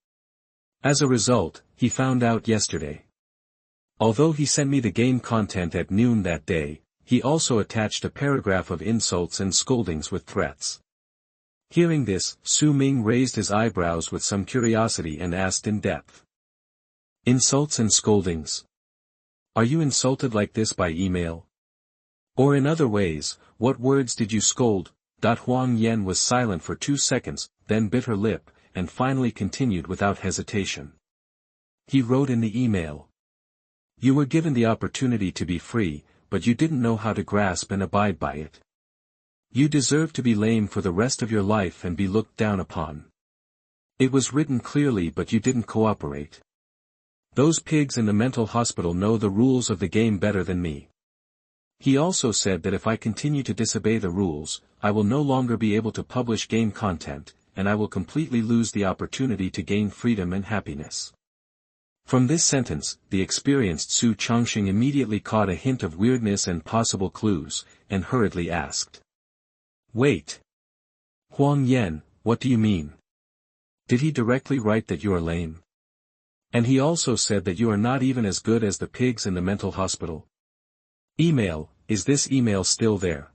As a result, he found out yesterday. Although he sent me the game content at noon that day, he also attached a paragraph of insults and scoldings with threats. Hearing this, Su Ming raised his eyebrows with some curiosity and asked in depth. Insults and scoldings. Are you insulted like this by email? Or in other ways, what words did you scold? Huang Yan was silent for 2 seconds, then bit her lip, and finally continued without hesitation. He wrote in the email. You were given the opportunity to be free, but you didn't know how to grasp and abide by it. You deserve to be lame for the rest of your life and be looked down upon. It was written clearly, but you didn't cooperate. Those pigs in the mental hospital know the rules of the game better than me. He also said that if I continue to disobey the rules, I will no longer be able to publish game content, and I will completely lose the opportunity to gain freedom and happiness. From this sentence, the experienced Su Changxing immediately caught a hint of weirdness and possible clues, and hurriedly asked. Wait. Huang Yan, what do you mean? Did he directly write that you are lame? And he also said that you are not even as good as the pigs in the mental hospital? Email, is this email still there?